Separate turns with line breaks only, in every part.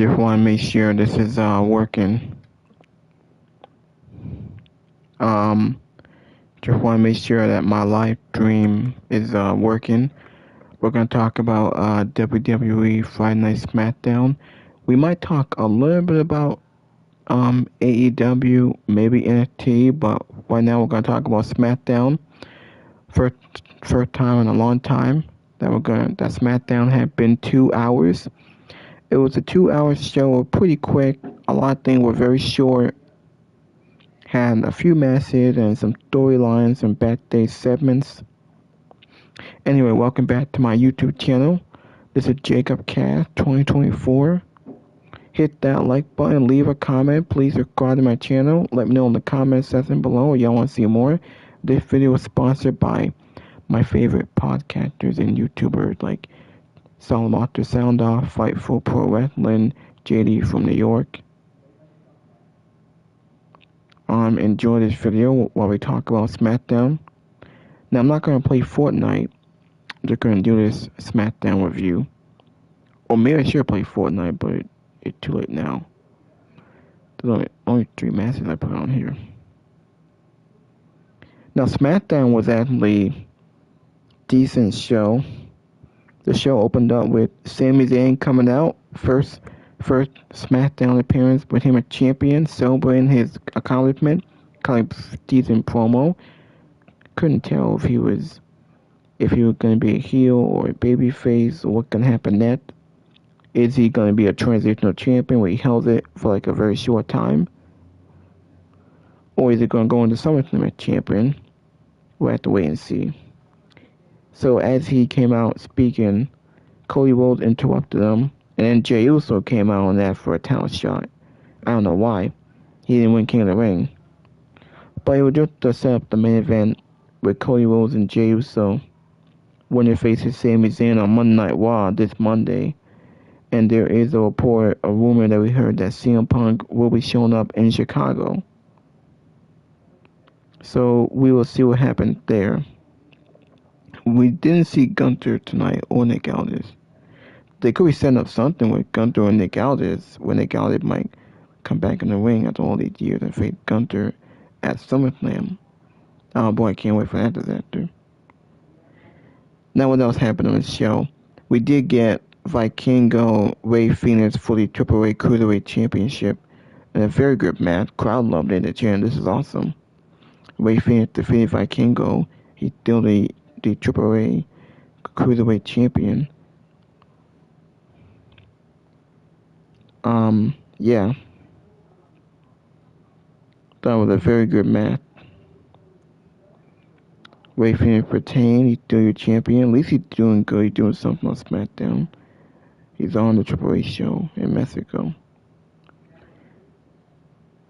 Just want to make sure this is working. Um, just want to make sure that my live stream is working. We're gonna talk about WWE Friday Night Smackdown. We might talk a little bit about AEW, maybe NXT, but right now we're gonna talk about Smackdown. First, first time in a long time that Smackdown had been 2 hours. It was a 2 hour show, pretty quick. A lot of things were very short. Had a few matches and some storylines and backstage segments. Anyway, welcome back to my YouTube channel. This is Jacob Cast 2024. Hit that like button, leave a comment. Please subscribe to my channel. Let me know in the comment section below if y'all want to see more. This video is sponsored by my favorite podcasters and YouTubers like Salamaster Sound Off, Fightful Pro Wrestling, JD from New York. Enjoy this video while we talk about SmackDown. Now I'm not gonna play Fortnite. I'm just gonna do this SmackDown review. Or maybe I should play Fortnite, but it's too late now. There's only 3 matches I put on here. Now SmackDown was actually a decent show. The show opened up with Sami Zayn coming out, first SmackDown appearance with him a champion, celebrating his accomplishment, kind of decent promo. Couldn't tell if he was going to be a heel or a babyface or what's going to happen next. Is he going to be a transitional champion where he held it for like a very short time? Or is he going to go into SummerSlam as champion? We'll have to wait and see. So as he came out speaking, Cody Rhodes interrupted him, and then Jey Uso came out on that for a title shot. I don't know why. He didn't win King of the Ring. But it was just to set up the main event with Cody Rhodes and Jey Uso when they faces Sami Zayn on Monday Night Raw this Monday. And there is a rumor that we heard that CM Punk will be showing up in Chicago. So we will see what happens there. We didn't see Gunther tonight or Nick Aldis. They could be setting up something with Gunther and Nick Aldis when Nick Aldis might come back in the ring after all these years and face Gunther at SummerSlam. Oh boy, I can't wait for that disaster. Now what else happened on the show? We did get Vikingo Rey Fenix for the AAA Cruiserweight Championship in a very good match. Crowd loved it. This is awesome. Rey Fenix defeated Vikingo. He's still the AAA Cruiserweight Champion. Yeah. That was a very good match. Rey Fenix retained. He's still your champion. At least he's doing good. He's doing something on SmackDown. He's on the AAA show in Mexico.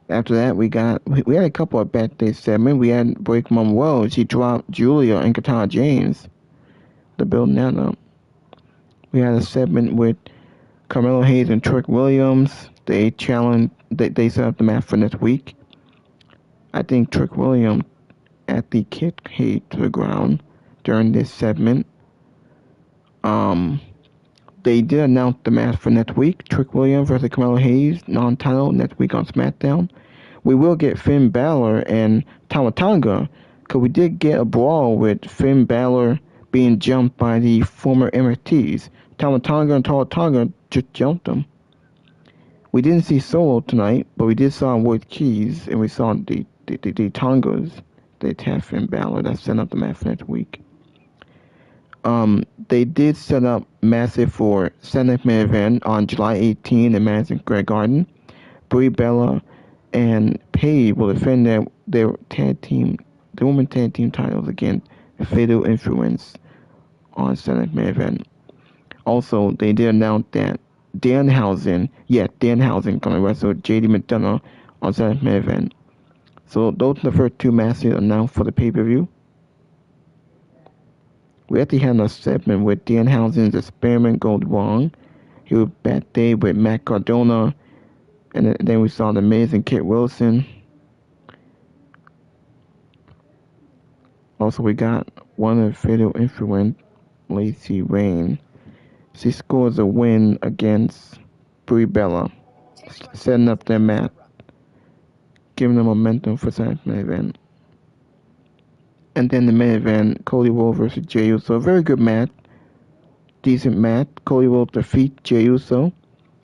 After that, we had a couple of backstage segments. We had Break Monroe. She dropped Julia and Katana James. They're building that up. We had a segment with Carmelo Hayes and Trick Williams. They set up the match for next week. I think Trick Williams actually kicked Hayes to the ground during this segment. They did announce the match for next week. Trick Williams versus Carmelo Hayes, non-title, next week on SmackDown. We will get Finn Balor and Tama Tonga, because we did get a brawl with Finn Balor being jumped by the former MSTs. Tama Tonga and Tama Tonga just jumped him. We didn't see Solo tonight, but we did saw Ward Keys, and we saw the Tongas. They attacked Finn Balor. That set up the match for next week. They did set up massive for Senate main event on July 18 in Madison Square Garden. Brie Bella and Paige will defend their women's tag team titles against Fatal Influence on Senate main event. Also, they did announce that Danhausen gonna wrestle JD McDonough on Senate main event. So those are the first 2 matches announced for the pay-per-view. We actually had a segment with Danhausen's experiment goes wrong. He was backstage with Matt Cardona, and then we saw the Miz and Kit Wilson. Also, we got one of Fatal Influence, Lacey Rain. She scores a win against Brie Bella, setting up their match, giving them momentum for tonight's main event. And then the main event, Cody Rhodes versus Jey Uso. A very good match, decent match. Cody Rhodes defeat Jey Uso.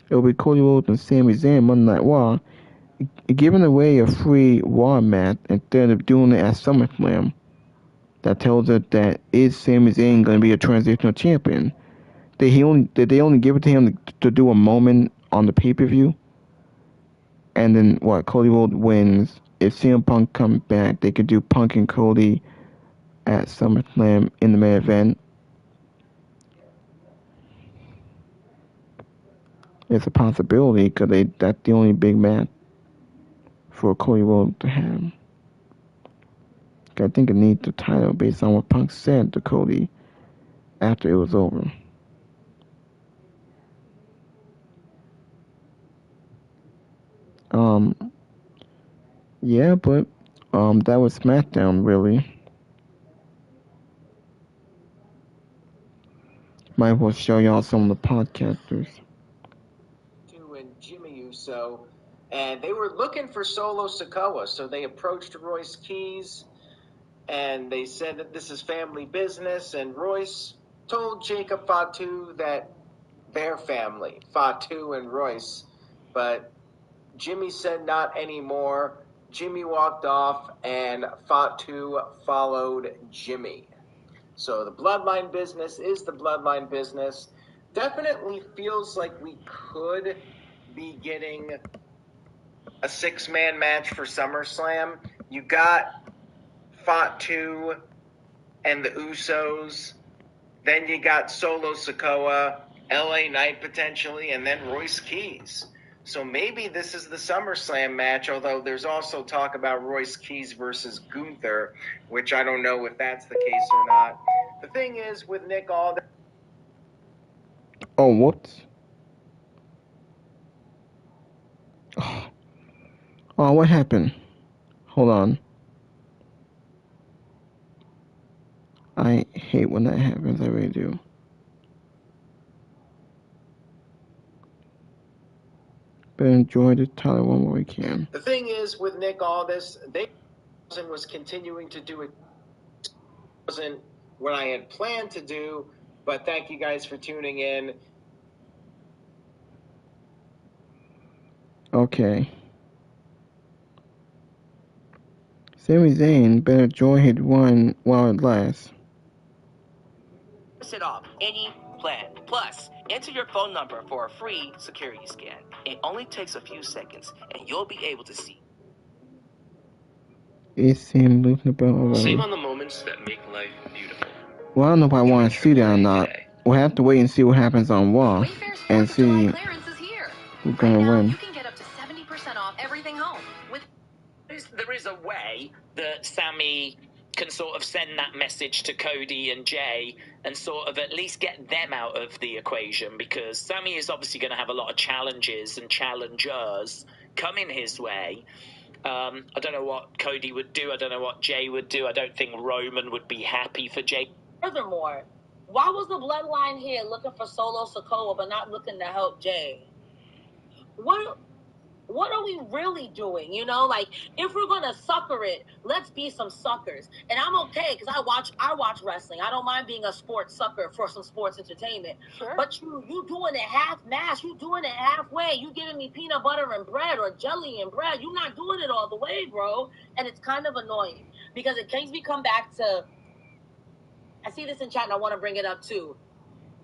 It will be Cody Rhodes and Sami Zayn Monday Night Raw, giving away a free Raw match instead of doing it at SummerSlam. That tells us that is Sami Zayn going to be a transitional champion? Did they only give it to him to do a moment on the pay-per-view? And then what? Cody Rhodes wins. If CM Punk comes back, they could do Punk and Cody at SummerSlam in the main event. It's a possibility because that's the only big match for Cody Rhodes to have. I think it needs the title based on what Punk said to Cody after it was over. Yeah, but that was Smackdown, really. Might as well show y'all some of the podcasters.
And Jimmy Uso, and they were looking for Solo Sikoa, so they approached Royce Keys, and they said that this is family business, and Royce told Jacob Fatu that they're family, Fatu and Royce, but Jimmy said not anymore. Jimmy walked off, and Fatu followed Jimmy. So the bloodline business is the bloodline business. Definitely feels like we could be getting a 6-man match for SummerSlam. You got Fatu and the Usos. Then you got Solo Sikoa, LA Knight potentially, and then Royce Keys. So maybe this is the SummerSlam match, although there's also talk about Royce Keys versus Gunther, which I don't know if that's the case or not. The thing is, with Nick Aldis...
Oh, whoops. Oh, what happened? Hold on. I hate when that happens, I really do. But enjoy the title one more we can.
The thing is, with Nick Aldis, they was continuing to do it. Wasn't what I had planned to do, but thank you guys for tuning in.
Okay. Sami Zayn better join his run while it lasts.
It off any plan. Plus, enter your phone number for a free security scan. It only takes a few seconds, and you'll be able to see.
Is Sam losing the belt already?
Save on the moments that make life beautiful.
Well, I don't know if I want to see that or not. We'll have to wait and see what happens on Raw and see who's going to win.
You can get up to 70% off everything home.
There is a way that Sammy can sort of send that message to Cody and Jey and sort of at least get them out of the equation, because Sammy is obviously going to have a lot of challenges and challengers coming his way. I don't know what Cody would do. I don't know what Jey would do. I don't think Roman would be happy for Jey.
Furthermore, why was the bloodline here looking for Solo Sikoa but not looking to help Jey? What are we really doing? You know, like, if we're gonna sucker it, let's be some suckers. And I'm okay because I watch wrestling. I don't mind being a sports sucker for some sports entertainment.
Sure.
But you doing it half-mass. You doing it halfway. You giving me peanut butter and bread or jelly and bread. You're not doing it all the way, bro. And it's kind of annoying because it makes me come back to. I see this in chat and I want to bring it up too.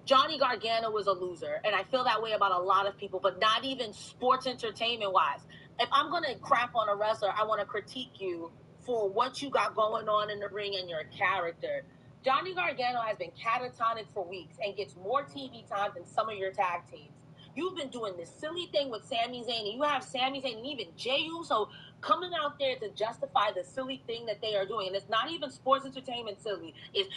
Johnny Gargano was a loser, and I feel that way about a lot of people, but not even sports entertainment-wise. If I'm going to crap on a wrestler, I want to critique you for what you got going on in the ring and your character. Johnny Gargano has been catatonic for weeks and gets more TV time than some of your tag teams. You've been doing this silly thing with Sami Zayn, and you have Sami Zayn and even Jey Uso coming out there to justify the silly thing that they are doing. And it's not even sports entertainment silly. It's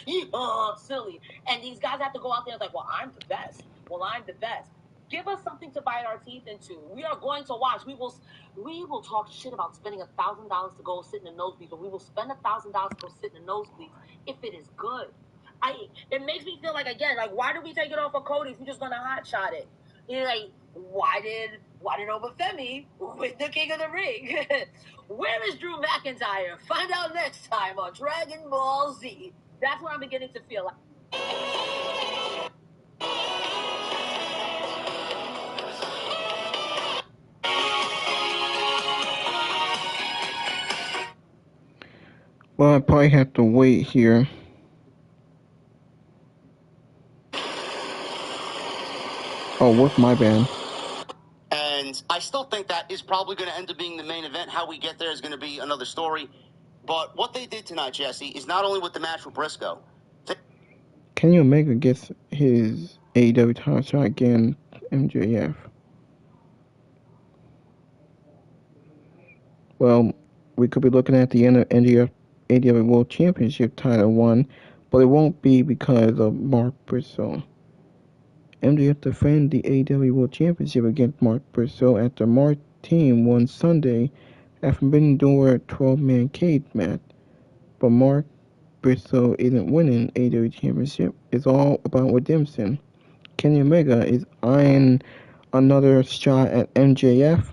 silly. And these guys have to go out there and like, well, I'm the best. Well, I'm the best. Give us something to bite our teeth into. We are going to watch. We will talk shit about spending $1,000 to go sit in the nosebleeds, but we will spend $1,000 to go sit in the nosebleeds if it is good. It makes me feel like, again, like, why do we take it off of Cody if we're just going to hotshot it? You're like, why did Obafemi win the King of the Ring? Where is Drew McIntyre? Find out next time on Dragon Ball Z. That's what I'm beginning to feel like.
Well, I probably have to wait here. Oh, what's my bad?
And I still think that is probably going to end up being the main event. How we get there is going to be another story. But what they did tonight, Jesse, is not only with the match with Briscoe.
Kenny Omega gets his AEW title shot again, MJF. Well, we could be looking at the end of NJF AEW World Championship title one, but it won't be because of Mark Briscoe. MJF defended the AEW World Championship against Mark Briscoe after Mark team won Sunday at Forbidden Door 12-man cage match. But Mark Briscoe isn't winning AEW Championship. It's all about redemption. Kenny Omega is eyeing another shot at MJF,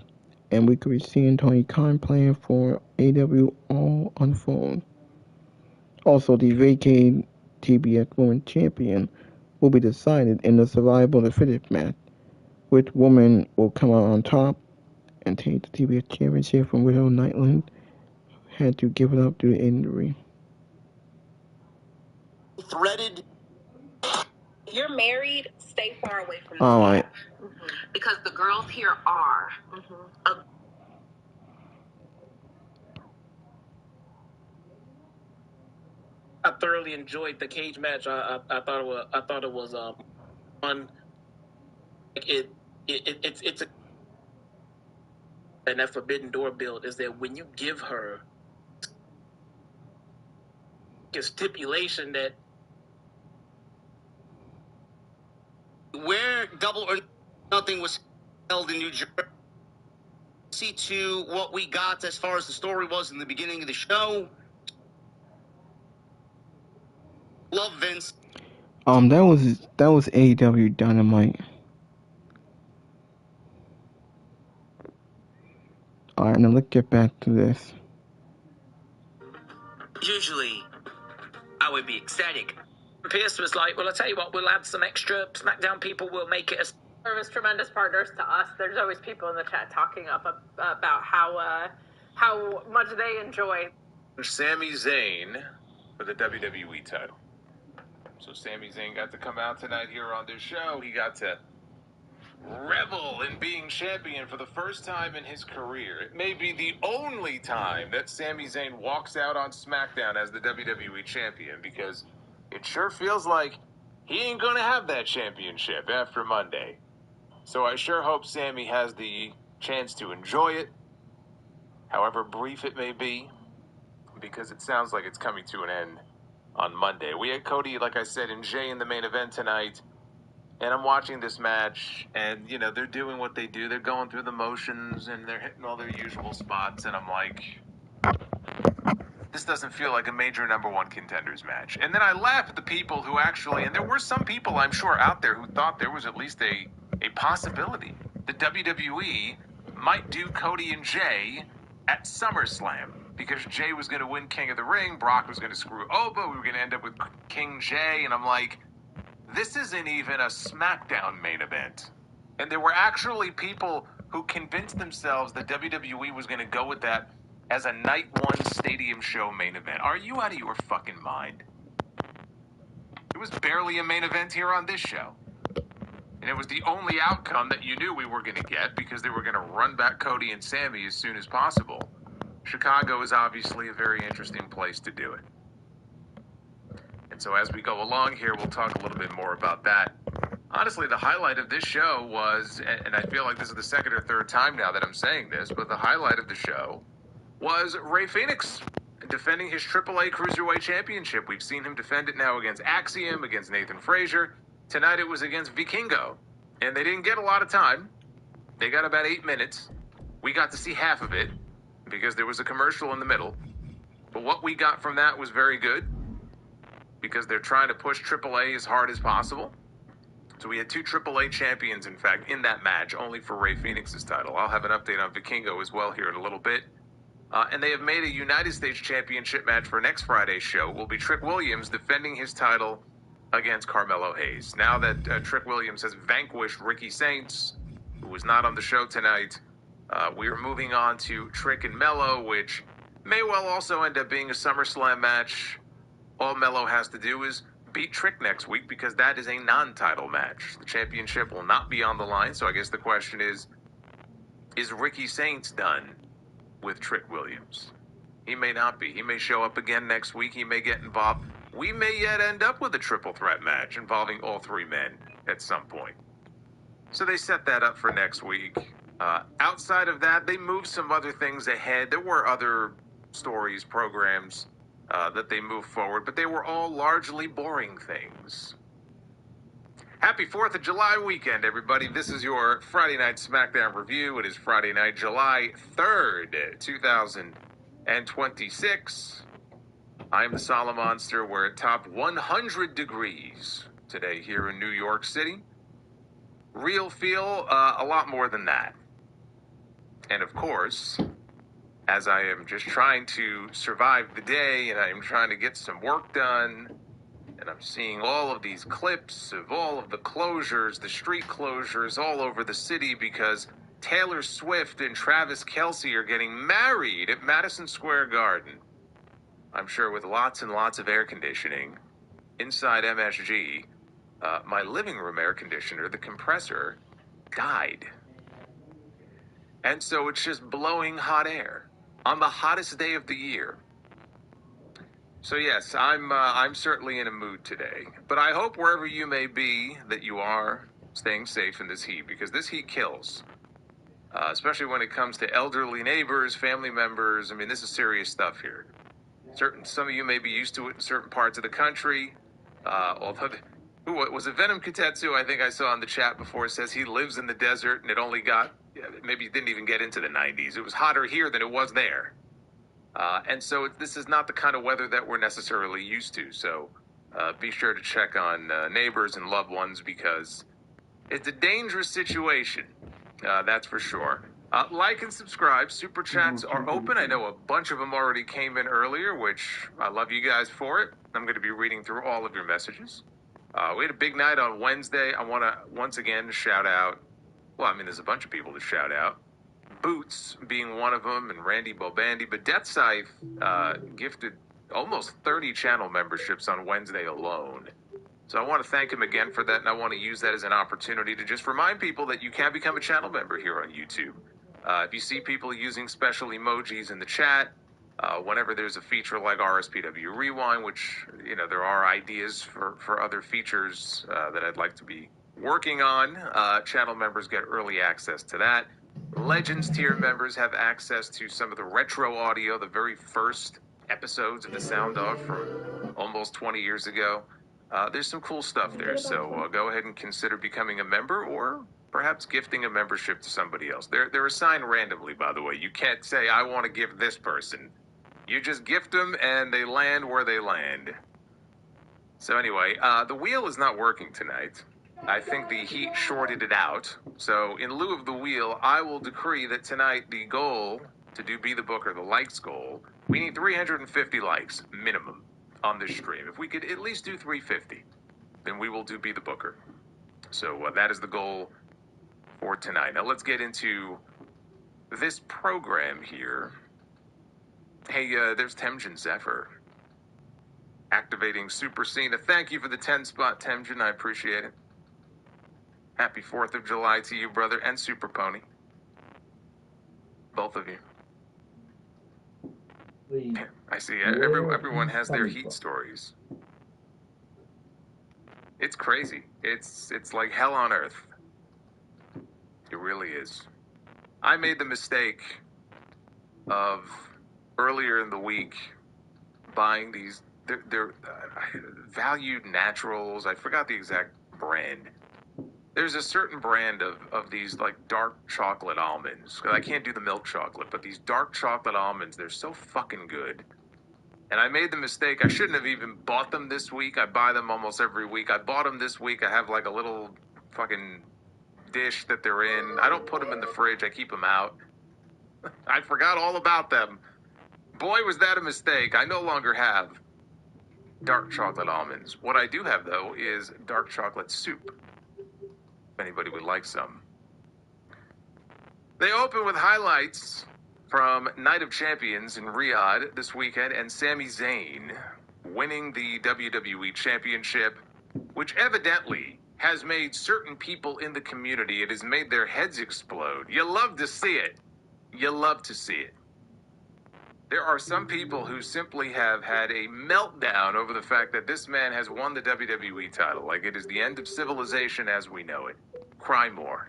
and we could be seeing Tony Khan playing for AEW all unfold. Also, the vacated TBS Women's Champion will be decided in the survival of the fittest match, which woman will come out on top and take the TBS Championship from Widow Nightland, had to give it up due to injury.
Threaded.
If you're married, stay far away from
All right.
because the girls here are.
I thoroughly enjoyed the cage match. I thought it was fun. It's a, and that Forbidden Door build is that when you give her a stipulation that
Where Double or Nothing was held in New Jersey to what we got as far as the story was in the beginning of the show. Love Vince.
That was AEW Dynamite. Alright, now let's get back to this.
Usually, I would be ecstatic.
Pierce was like, well, I'll tell you what, we'll add some extra Smackdown people, we'll make it a...
There was tremendous partners to us. There's always people in the chat talking about how much they enjoy
Sami Zayn for the WWE title. So Sami Zayn got to come out tonight here on this show. He got to revel in being champion for the first time in his career. It may be the only time that Sami Zayn walks out on SmackDown as the WWE champion, because it sure feels like he ain't going to have that championship after Monday. So I sure hope Sami has the chance to enjoy it, however brief it may be, because it sounds like it's coming to an end on Monday. We had Cody, like I said, and Jay in the main event tonight, and I'm watching this match, and, you know, they're doing what they do. They're going through the motions, and they're hitting all their usual spots, and I'm like, this doesn't feel like a major number one contenders match. And then I laugh at the people who actually, and there were some people I'm sure out there who thought there was at least a possibility that WWE might do Cody and Jay at SummerSlam, because Jay was going to win King of the Ring, Brock was going to screw Oba, we were going to end up with King Jay, and I'm like, this isn't even a SmackDown main event. And there were actually people who convinced themselves that WWE was going to go with that as a night one stadium show main event. Are you out of your fucking mind? It was barely a main event here on this show. And it was the only outcome that you knew we were going to get, because they were going to run back Cody and Sami as soon as possible. Chicago is obviously a very interesting place to do it. And so as we go along here, we'll talk a little bit more about that. Honestly, the highlight of this show was, and I feel like this is the second or third time now that I'm saying this, but the highlight of the show was Rey Fenix defending his AAA Cruiserweight Championship. We've seen him defend it now against Axiom, against Nathan Frazier. Tonight it was against Vikingo, and they didn't get a lot of time. They got about 8 minutes. We got to see half of it because there was a commercial in the middle. But what we got from that was very good, because they're trying to push AAA as hard as possible. So we had 2 AAA champions, in fact, in that match, only for Rey Fenix's title. I'll have an update on Vikingo as well here in a little bit. And they have made a United States Championship match for next Friday's show. Will be Trick Williams defending his title against Carmelo Hayes. Now that Trick Williams has vanquished Ricky Saints, who was not on the show tonight, we are moving on to Trick and Melo, which may well also end up being a SummerSlam match. All Melo has to do is beat Trick next week because that is a non-title match. The championship will not be on the line, so I guess the question is Ricky Saints done with Trick Williams? He may not be. He may show up again next week. He may get involved. We may yet end up with a triple threat match involving all 3 men at some point. So they set that up for next week. Outside of that, they moved some other things ahead. There were other stories, programs that they moved forward, but they were all largely boring things. Happy 4th of July weekend, everybody. This is your Friday Night Smackdown review. It is Friday night, July 3rd, 2026. I'm the Solid Monster. We're at top 100 degrees today here in New York City. Real feel, a lot more than that. And of course, as I am just trying to survive the day and I am trying to get some work done, and I'm seeing all of these clips of all of the closures, the street closures all over the city because Taylor Swift and Travis Kelce are getting married at Madison Square Garden. I'm sure with lots and lots of air conditioning inside MSG. My living room air conditioner, the compressor, died. And so it's just blowing hot air on the hottest day of the year. So yes, I'm certainly in a mood today. But I hope wherever you may be that you are staying safe in this heat, because this heat kills. Especially when it comes to elderly neighbors, family members. I mean, this is serious stuff here. Some of you may be used to it in certain parts of the country. Although, was it Venom Katetsu? I think I saw in the chat before, says he lives in the desert and it only got, maybe it didn't even get into the 90s. It was hotter here than it was there. And so this is not the kind of weather that we're necessarily used to. So be sure to check on neighbors and loved ones because it's a dangerous situation. That's for sure. Like and subscribe. Super chats are open. I know a bunch of them already came in earlier, which I love you guys for it. I'm going to be reading through all of your messages. We had a big night on Wednesday. I want to once again shout out, well, I mean, there's a bunch of people to shout out. Boots being one of them, and Randy Bobandy. But Death Scythe gifted almost 30 channel memberships on Wednesday alone. So I want to thank him again for that, and I want to use that as an opportunity to just remind people that you can become a channel member here on YouTube. If you see people using special emojis in the chat, whenever there's a feature like RSPW Rewind, which, you know, there are ideas for other features that I'd like to be working on, channel members get early access to that. Legends tier members have access to some of the retro audio, the very first episodes of The Sound Off from almost 20 years ago. There's some cool stuff there, so go ahead and consider becoming a member or perhaps gifting a membership to somebody else. They're assigned randomly, by the way. You can't say, I want to give this person. You just gift them, and they land where they land. So anyway, the wheel is not working tonight. I think the heat shorted it out. So in lieu of the wheel, I will decree that tonight the goal to do Be the Booker, the likes goal, we need 350 likes, minimum, on this stream. If we could at least do 350, then we will do Be the Booker. So that is the goal for tonight. Now let's get into this program here. Hey, there's Temjin Zephyr. Activating Super Cena. Thank you for the 10 spot, Temjin. I appreciate it. Happy 4th of July to you, brother, and Super Pony. Both of you. I see everyone has their heat stories. It's crazy. It's like hell on earth. It really is. I made the mistake of earlier in the week buying these they're valued naturals. I forgot the exact brand. There's a certain brand of these like dark chocolate almonds. I can't do the milk chocolate, but these dark chocolate almonds, they're so fucking good. And I made the mistake. I shouldn't have even bought them this week. I buy them almost every week. I bought them this week. I have like a little fucking dish that they're in. I don't put them in the fridge. I keep them out. I forgot all about them. Boy, was that a mistake. I no longer have dark chocolate almonds. What I do have, though, is dark chocolate soup. If anybody would like some. They open with highlights from Night of Champions in Riyadh this weekend, and Sami Zayn winning the WWE Championship, which evidently has made certain people in the community, it has made their heads explode. You love to see it. You love to see it. There are some people who simply have had a meltdown over the fact that this man has won the WWE title, like it is the end of civilization as we know it. Cry more.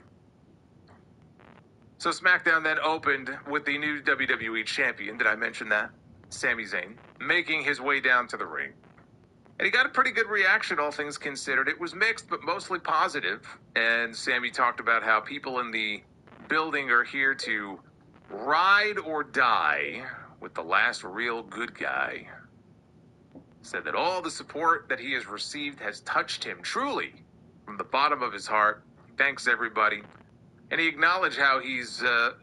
So SmackDown then opened with the new WWE champion, did I mention that? Sami Zayn, making his way down to the ring. And he got a pretty good reaction, all things considered. It was mixed, but mostly positive. And Sami talked about how people in the building are here to ride or die with the last real good guy. Said that all the support that he has received has touched him truly from the bottom of his heart. Thanks, everybody. And he acknowledged how he's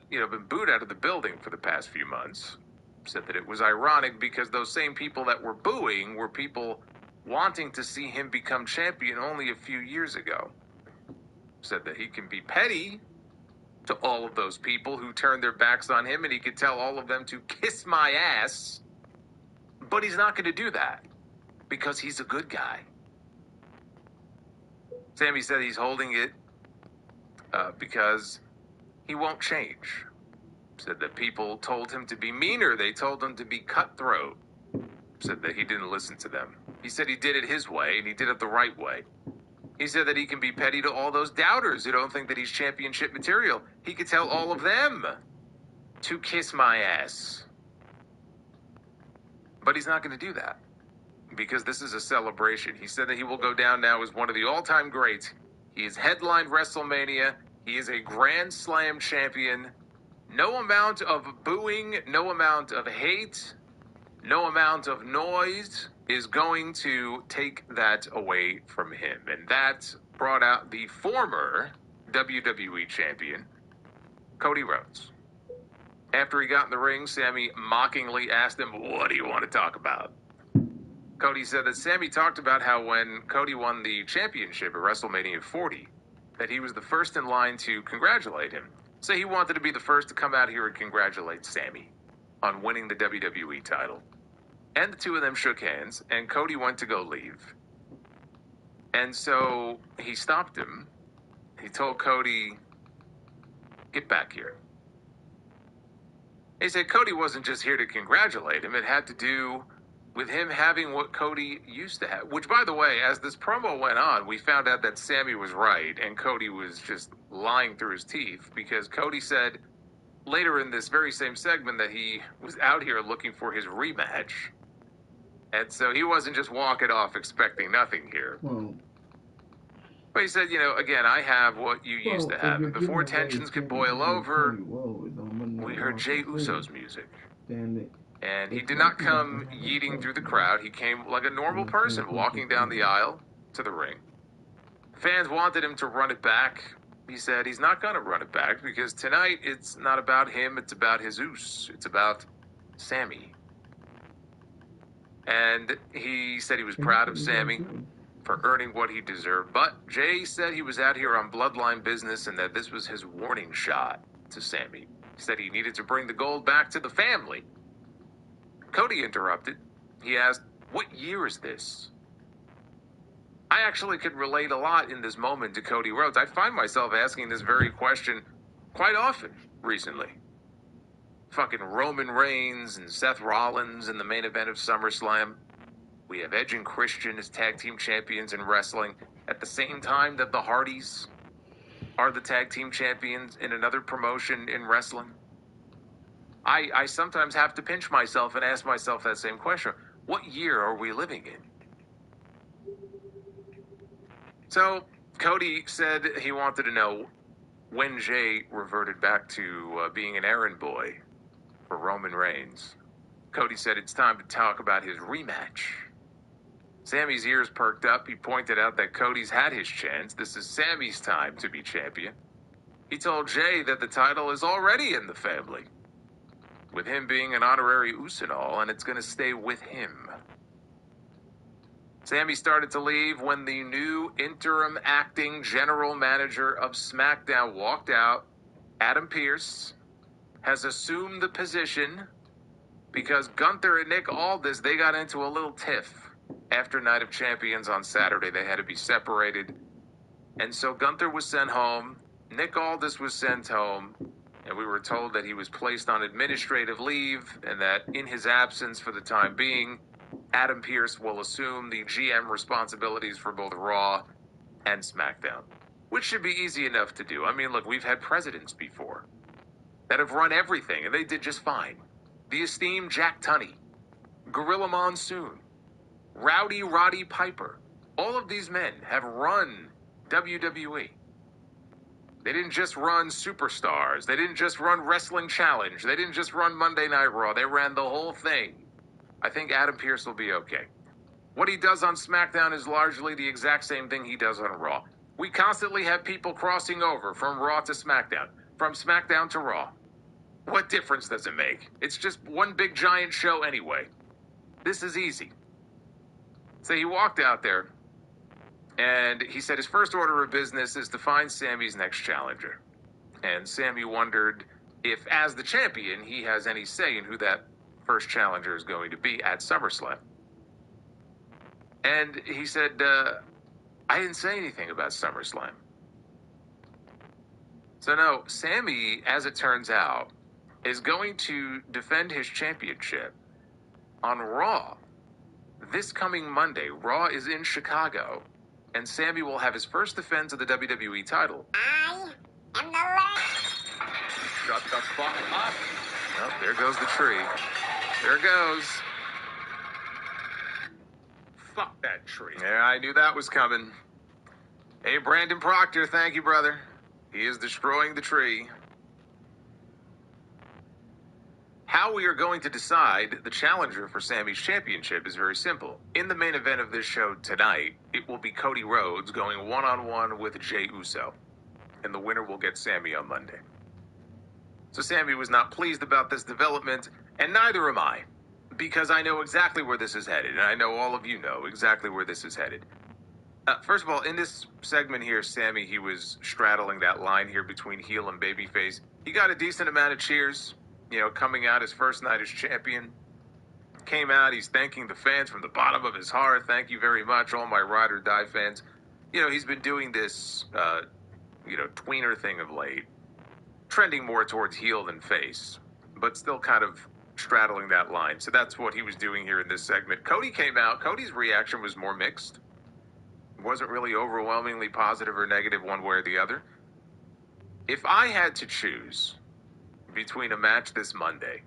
been booed out of the building for the past few months. Said that it was ironic because those same people that were booing were people wanting to see him become champion only a few years ago. Said that he can be petty to all of those people who turned their backs on him, and he could tell all of them to kiss my ass. But he's not going to do that because he's a good guy. Sami said he's holding it because he won't change. Said that people told him to be meaner. They told him to be cutthroat. Said that he didn't listen to them. He said he did it his way, and he did it the right way. He said that he can be petty to all those doubters who don't think that he's championship material. He could tell all of them to kiss my ass. But he's not going to do that because this is a celebration. He said that he will go down now as one of the all-time greats. He has headlined WrestleMania. He is a Grand Slam champion. No amount of booing, no amount of hate, no amount of noise is going to take that away from him. And that brought out the former WWE champion, Cody Rhodes. After he got in the ring, Sami mockingly asked him, "What do you want to talk about?" Cody said that Sami talked about how when Cody won the championship at WrestleMania 40, that he was the first in line to congratulate him. So he wanted to be the first to come out here and congratulate Sami on winning the WWE title. And the two of them shook hands, and Cody went to go leave. And so he stopped him. He told Cody, "Get back here." He said Cody wasn't just here to congratulate him. It had to do with him having what Cody used to have. Which, by the way, as this promo went on, we found out that Sami was right, and Cody was just lying through his teeth, because Cody said later in this very same segment that he was out here looking for his rematch. And so he wasn't just walking off expecting nothing here.
Well,
But he said, again, I have what you used to have. And before tensions could boil over, we heard Jey Uso's music. And he did not come yeeting through the crowd. He came like a normal person, walking down the aisle to the ring. Fans wanted him to run it back. He said he's not going to run it back because tonight it's not about him, it's about Jesus. It's about Sami. And he said he was proud of Sami for earning what he deserved. But Jey said he was out here on bloodline business and that this was his warning shot to Sami. He said he needed to bring the gold back to the family. Cody interrupted. He asked, "What year is this?" I actually could relate a lot in this moment to Cody Rhodes. I find myself asking this very question quite often recently. Fucking Roman Reigns and Seth Rollins in the main event of SummerSlam. We have Edge and Christian as tag team champions in wrestling at the same time that the Hardys are the tag team champions in another promotion in wrestling. I sometimes have to pinch myself and ask myself that same question. What year are we living in? So Cody said he wanted to know when Jey reverted back to being an errand boy for Roman Reigns. Cody said it's time to talk about his rematch. Sammy's ears perked up. He pointed out that Cody's had his chance. This is Sammy's time to be champion. He told Jay that the title is already in the family, with him being an honorary Uso, and it's going to stay with him. Sammy started to leave when the new interim acting general manager of SmackDown walked out. Adam Pearce has assumed the position because Gunther and Nick Aldis, they got into a little tiff after Night of Champions on Saturday. They had to be separated. And so Gunther was sent home. Nick Aldis was sent home. And we were told that he was placed on administrative leave and that in his absence for the time being, Adam Pearce will assume the GM responsibilities for both Raw and SmackDown, which should be easy enough to do. I mean, look, we've had presidents before that have run everything, and they did just fine. The esteemed Jack Tunney, Gorilla Monsoon, Rowdy Roddy Piper. All of these men have run WWE. They didn't just run Superstars. They didn't just run Wrestling Challenge. They didn't just run Monday Night Raw. They ran the whole thing. I think Adam Pearce will be okay. What he does on SmackDown is largely the exact same thing he does on Raw. We constantly have people crossing over from Raw to SmackDown, from SmackDown to Raw. What difference does it make? It's just one big giant show anyway. This is easy. So he walked out there, and he said his first order of business is to find Sammy's next challenger. And Sammy wondered if, as the champion, he has any say in who that first challenger is going to be at SummerSlam. And he said, I didn't say anything about SummerSlam. So no, Sammy, as it turns out, is going to defend his championship on Raw this coming Monday. Raw is in Chicago, and Sammy will have his first defense of the WWE title.
I am the last.
Shut the fuck up. Well, there goes the tree. There it goes. Fuck that tree. Yeah, I knew that was coming. Hey, Brandon Proctor, thank you, brother. He is destroying the tree. How we are going to decide the challenger for Sammy's championship is very simple. In the main event of this show tonight, it will be Cody Rhodes going one-on-one with Jey Uso. And the winner will get Sammy on Monday. So Sammy was not pleased about this development, and neither am I. Because I know exactly where this is headed, and I know all of you know exactly where this is headed. First of all, in this segment here, Sammy, he was straddling that line here between heel and babyface. He got a decent amount of cheers, coming out his first night as champion. Came out, he's thanking the fans from the bottom of his heart. Thank you very much, all my ride or die fans. He's been doing this, tweener thing of late, trending more towards heel than face, but still kind of straddling that line. So that's what he was doing here in this segment. Cody came out. Cody's reaction was more mixed. It wasn't really overwhelmingly positive or negative one way or the other. If I had to choose between a match this Monday,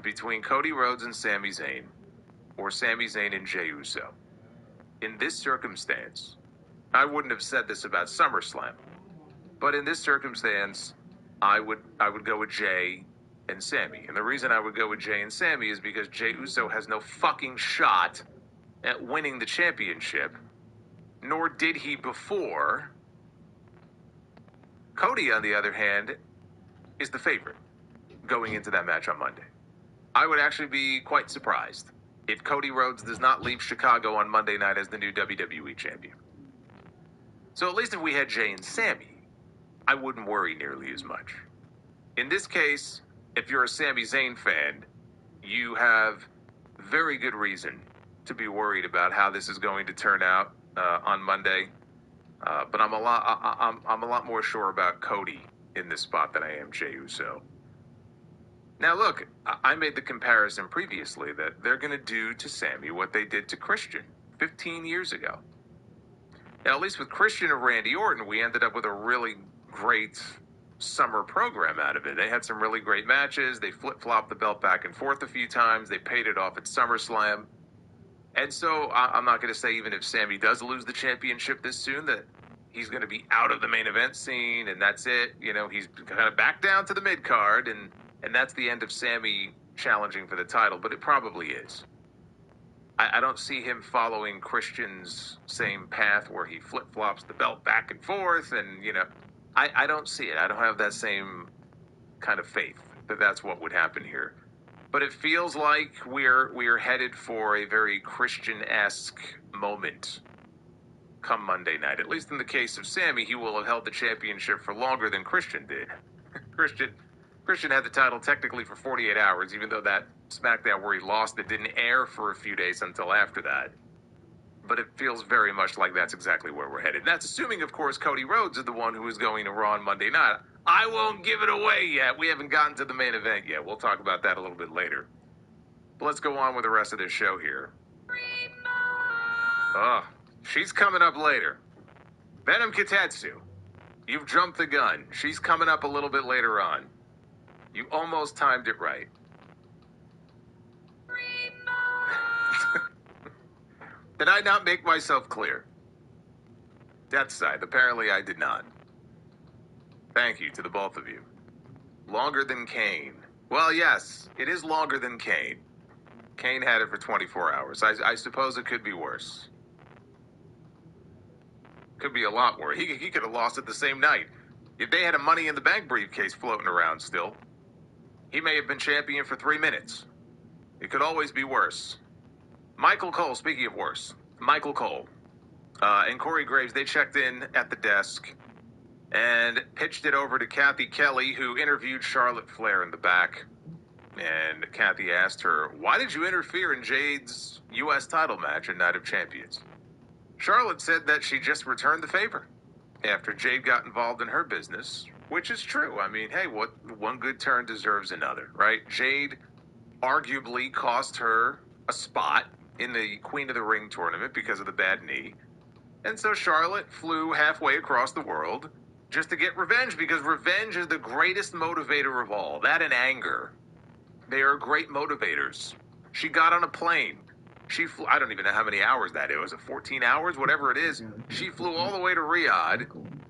between Cody Rhodes and Sami Zayn, or Sami Zayn and Jey Uso, in this circumstance, I wouldn't have said this about SummerSlam, but in this circumstance, I would go with Jey and Sami. And the reason I would go with Jey and Sami is because Jey Uso has no fucking shot at winning the championship, nor did he before. Cody, on the other hand, is the favorite going into that match on Monday. I would actually be quite surprised if Cody Rhodes does not leave Chicago on Monday night as the new WWE champion. So at least if we had Jey and Sami, I wouldn't worry nearly as much. In this case, if you're a Sami Zayn fan, you have very good reason to be worried about how this is going to turn out on Monday. But I'm a lot more sure about Cody in this spot than I am Jey Uso. Now look, I made the comparison previously that they're going to do to Sami what they did to Christian 15 years ago. Now, at least with Christian and Randy Orton, we ended up with a really great summer program out of it. They had some really great matches. They flip-flopped the belt back and forth a few times. They paid it off at SummerSlam. And so I'm not going to say even if Sami does lose the championship this soon that he's going to be out of the main event scene and that's it. He's kind of back down to the mid-card and that's the end of Sami challenging for the title, but it probably is. I don't see him following Christian's same path where he flip-flops the belt back and forth, and, I don't see it. I don't have that same kind of faith that that's what would happen here. But it feels like we're headed for a very Christian-esque moment come Monday night. At least in the case of Sammy, he will have held the championship for longer than Christian did. Christian had the title technically for 48 hours, even though that Smackdown where he lost it didn't air for a few days until after that. But it feels very much like that's exactly where we're headed. That's assuming, of course, Cody Rhodes is the one who is going to Raw on Monday night. I won't give it away yet. We haven't gotten to the main event yet. We'll talk about that a little bit later. But let's go on with the rest of this show here. She's coming up later. Venom Kitetsu. You've jumped the gun. She's coming up a little bit later on. You almost timed it right. Did I not make myself clear? Death Scythe. Apparently I did not. Thank you to the both of you. Longer than Kane. Well, yes, it is longer than Kane. Kane had it for 24 hours. I suppose it could be worse. Could be a lot worse. He could have lost it the same night. If they had a Money in the Bank briefcase floating around still, he may have been champion for 3 minutes. It could always be worse. Michael Cole, speaking of worse, Michael Cole and Corey Graves, they checked in at the desk and pitched it over to Kathy Kelly, who interviewed Charlotte Flair in the back. And Kathy asked her, why did you interfere in Jade's U.S. title match at Night of Champions? Charlotte said that she just returned the favor after Jade got involved in her business, which is true. I mean, hey, what one good turn deserves another, right? Jade arguably cost her a spot in the Queen of the Ring tournament because of the bad knee. And so Charlotte flew halfway across the world just to get revenge, because revenge is the greatest motivator of all. That and anger. They are great motivators. She got on a plane. She flew, I don't even know how many hours that is. Was it 14 hours? Whatever it is. She flew all the way to Riyadh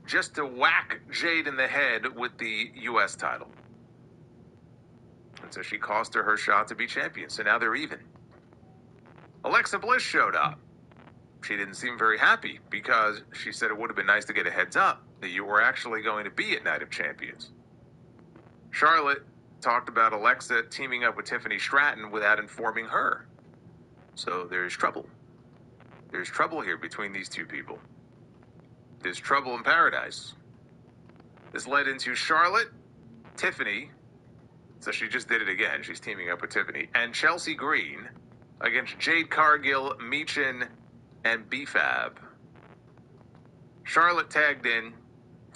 just to whack Jade in the head with the U.S. title. And so she cost her shot to be champion. So now they're even. Alexa Bliss showed up. She didn't seem very happy because she said it would have been nice to get a heads up that you were actually going to be at Night of Champions. Charlotte talked about Alexa teaming up with Tiffany Stratton without informing her. So there's trouble. There's trouble here between these two people. There's trouble in paradise. This led into Charlotte, Tiffany, so she just did it again. She's teaming up with Tiffany, and Chelsea Green against Jade Cargill, Michin, and B-Fab. Charlotte tagged in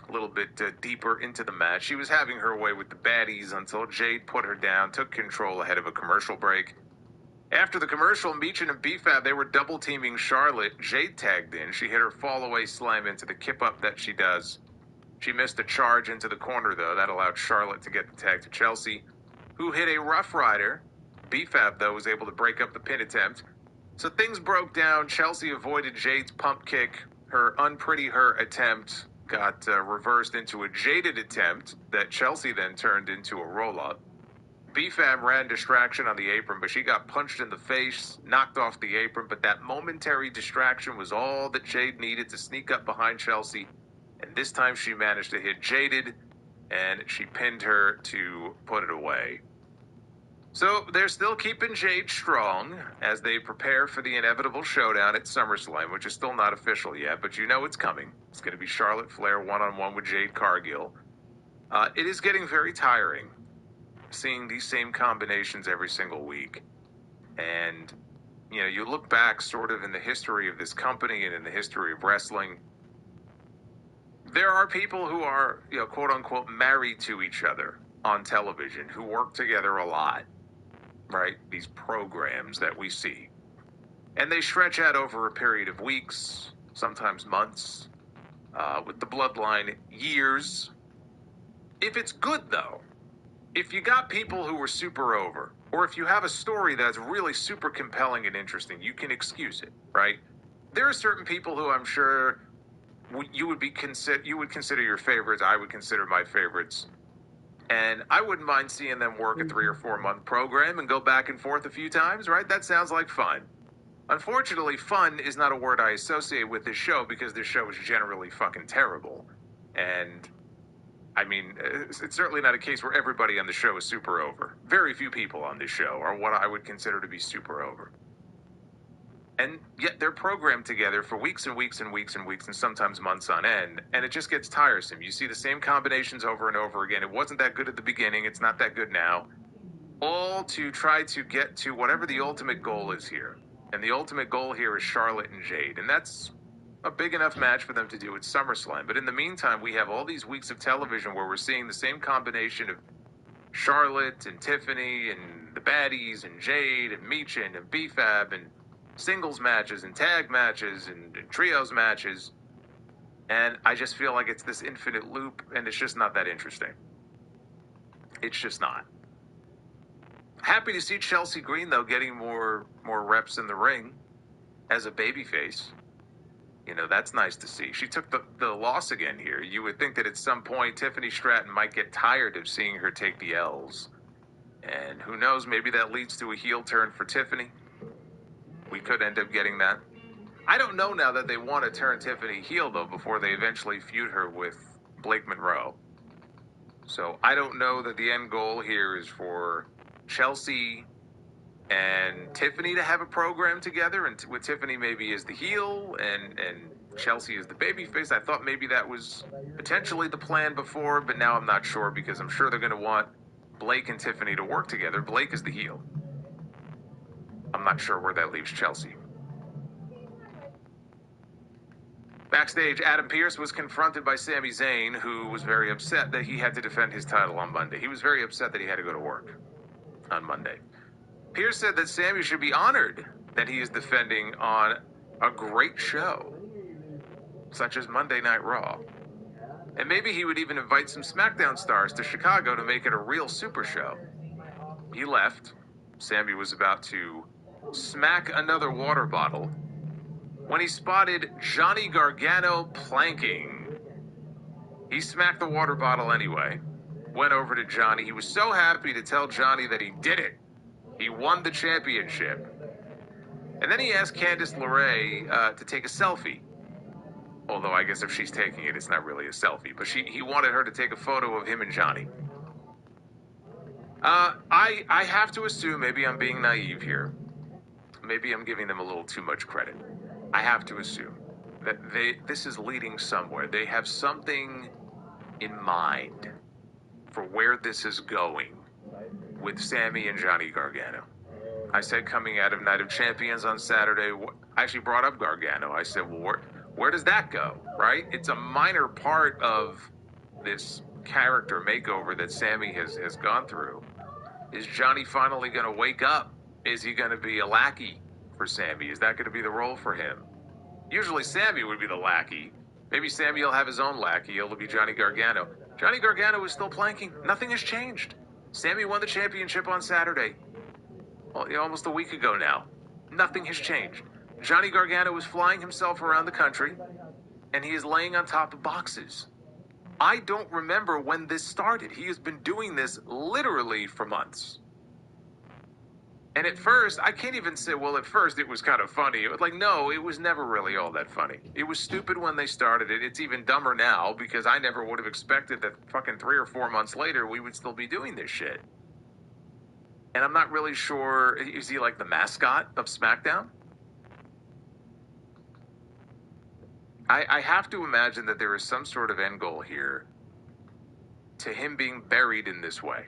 a little bit deeper into the match. She was having her way with the baddies until Jade put her down, took control ahead of a commercial break. After the commercial, Michin and B-Fab, they were double-teaming Charlotte. Jade tagged in. She hit her fall-away slam into the kip-up that she does. She missed a charge into the corner, though. That allowed Charlotte to get the tag to Chelsea, who hit a Rough Rider. B-Fab, though, was able to break up the pin attempt. So things broke down. Chelsea avoided Jade's pump kick. Her unpretty her attempt got reversed into a Jaded attempt that Chelsea then turned into a roll-up. B-Fab ran distraction on the apron, but she got punched in the face, knocked off the apron, but that momentary distraction was all that Jade needed to sneak up behind Chelsea, and this time she managed to hit Jaded, and she pinned her to put it away. So they're still keeping Jade strong as they prepare for the inevitable showdown at SummerSlam, which is still not official yet, but you know it's coming. It's going to be Charlotte Flair one-on-one with Jade Cargill. It is getting very tiring seeing these same combinations every single week. And, you know, you look back sort of in the history of this company and in the history of wrestling, there are people who are, you know, quote-unquote married to each other on television who work together a lot. Right? These programs that we see. And they stretch out over a period of weeks, sometimes months, with the bloodline, years. If it's good, though, if you got people who are super over, or if you have a story that's really super compelling and interesting, you can excuse it, right? There are certain people who I'm sure you would consider your favorites. I would consider my favorites. And I wouldn't mind seeing them work a 3 or 4 month program and go back and forth a few times, right? That sounds like fun. Unfortunately, fun is not a word I associate with this show because this show is generally fucking terrible. And, I mean, it's certainly not a case where everybody on the show is super over. Very few people on this show are what I would consider to be super over. And yet they're programmed together for weeks and weeks and weeks and weeks and sometimes months on end, and it just gets tiresome. You see the same combinations over and over again. It wasn't that good at the beginning. It's not that good now. All to try to get to whatever the ultimate goal is here. And the ultimate goal here is Charlotte and Jade. And that's a big enough match for them to do at SummerSlam. But in the meantime, we have all these weeks of television where we're seeing the same combination of Charlotte and Tiffany and the baddies and Jade and Michin and B-Fab and singles matches and tag matches and trios matches. And I just feel like it's this infinite loop, and it's just not that interesting. It's just not. Happy to see Chelsea Green, though, getting more reps in the ring as a babyface. You know, that's nice to see. She took the loss again here. You would think that at some point Tiffany Stratton might get tired of seeing her take the L's. And who knows, maybe that leads to a heel turn for Tiffany. We could end up getting that. I don't know now that they want to turn Tiffany heel, though, before they eventually feud her with Blake Monroe. So I don't know that the end goal here is for Chelsea and Tiffany to have a program together, and with Tiffany maybe as the heel and Chelsea as the babyface. I thought maybe that was potentially the plan before, but now I'm not sure because I'm sure they're going to want Blake and Tiffany to work together. Blake is the heel. I'm not sure where that leaves Chelsea. Backstage, Adam Pearce was confronted by Sami Zayn, who was very upset that he had to defend his title on Monday. He was very upset that he had to go to work on Monday. Pearce said that Sami should be honored that he is defending on a great show, such as Monday Night Raw. And maybe he would even invite some Smackdown stars to Chicago to make it a real super show. He left. Sami was about to smack another water bottle when he spotted Johnny Gargano planking. He smacked the water bottle anyway, went over to Johnny. He was so happy to tell Johnny that he did it. He won the championship. And then he asked Candice LeRae to take a selfie. Although I guess if she's taking it, it's not really a selfie. But he wanted her to take a photo of him and Johnny. I have to assume, maybe I'm being naive here. Maybe I'm giving them a little too much credit. I have to assume that this is leading somewhere. They have something in mind for where this is going with Sami and Johnny Gargano. I said coming out of Night of Champions on Saturday, I actually brought up Gargano. I said, well, where does that go, right? It's a minor part of this character makeover that Sami has gone through. Is Johnny finally going to wake up? Is he going to be a lackey for Sami? Is that going to be the role for him? Usually Sami would be the lackey. Maybe Sami will have his own lackey. It'll be Johnny Gargano. Johnny Gargano is still planking. Nothing has changed. Sami won the championship on Saturday. Well, almost a week ago now. Nothing has changed. Johnny Gargano is flying himself around the country, and he is laying on top of boxes. I don't remember when this started. He has been doing this literally for months. And at first, I can't even say, well, at first it was kind of funny. It was like, no, it was never really all that funny. It was stupid when they started it. It's even dumber now because I never would have expected that fucking 3 or 4 months later we would still be doing this shit. And I'm not really sure, is he like the mascot of Smackdown? I have to imagine that there is some sort of end goal here to him being buried in this way.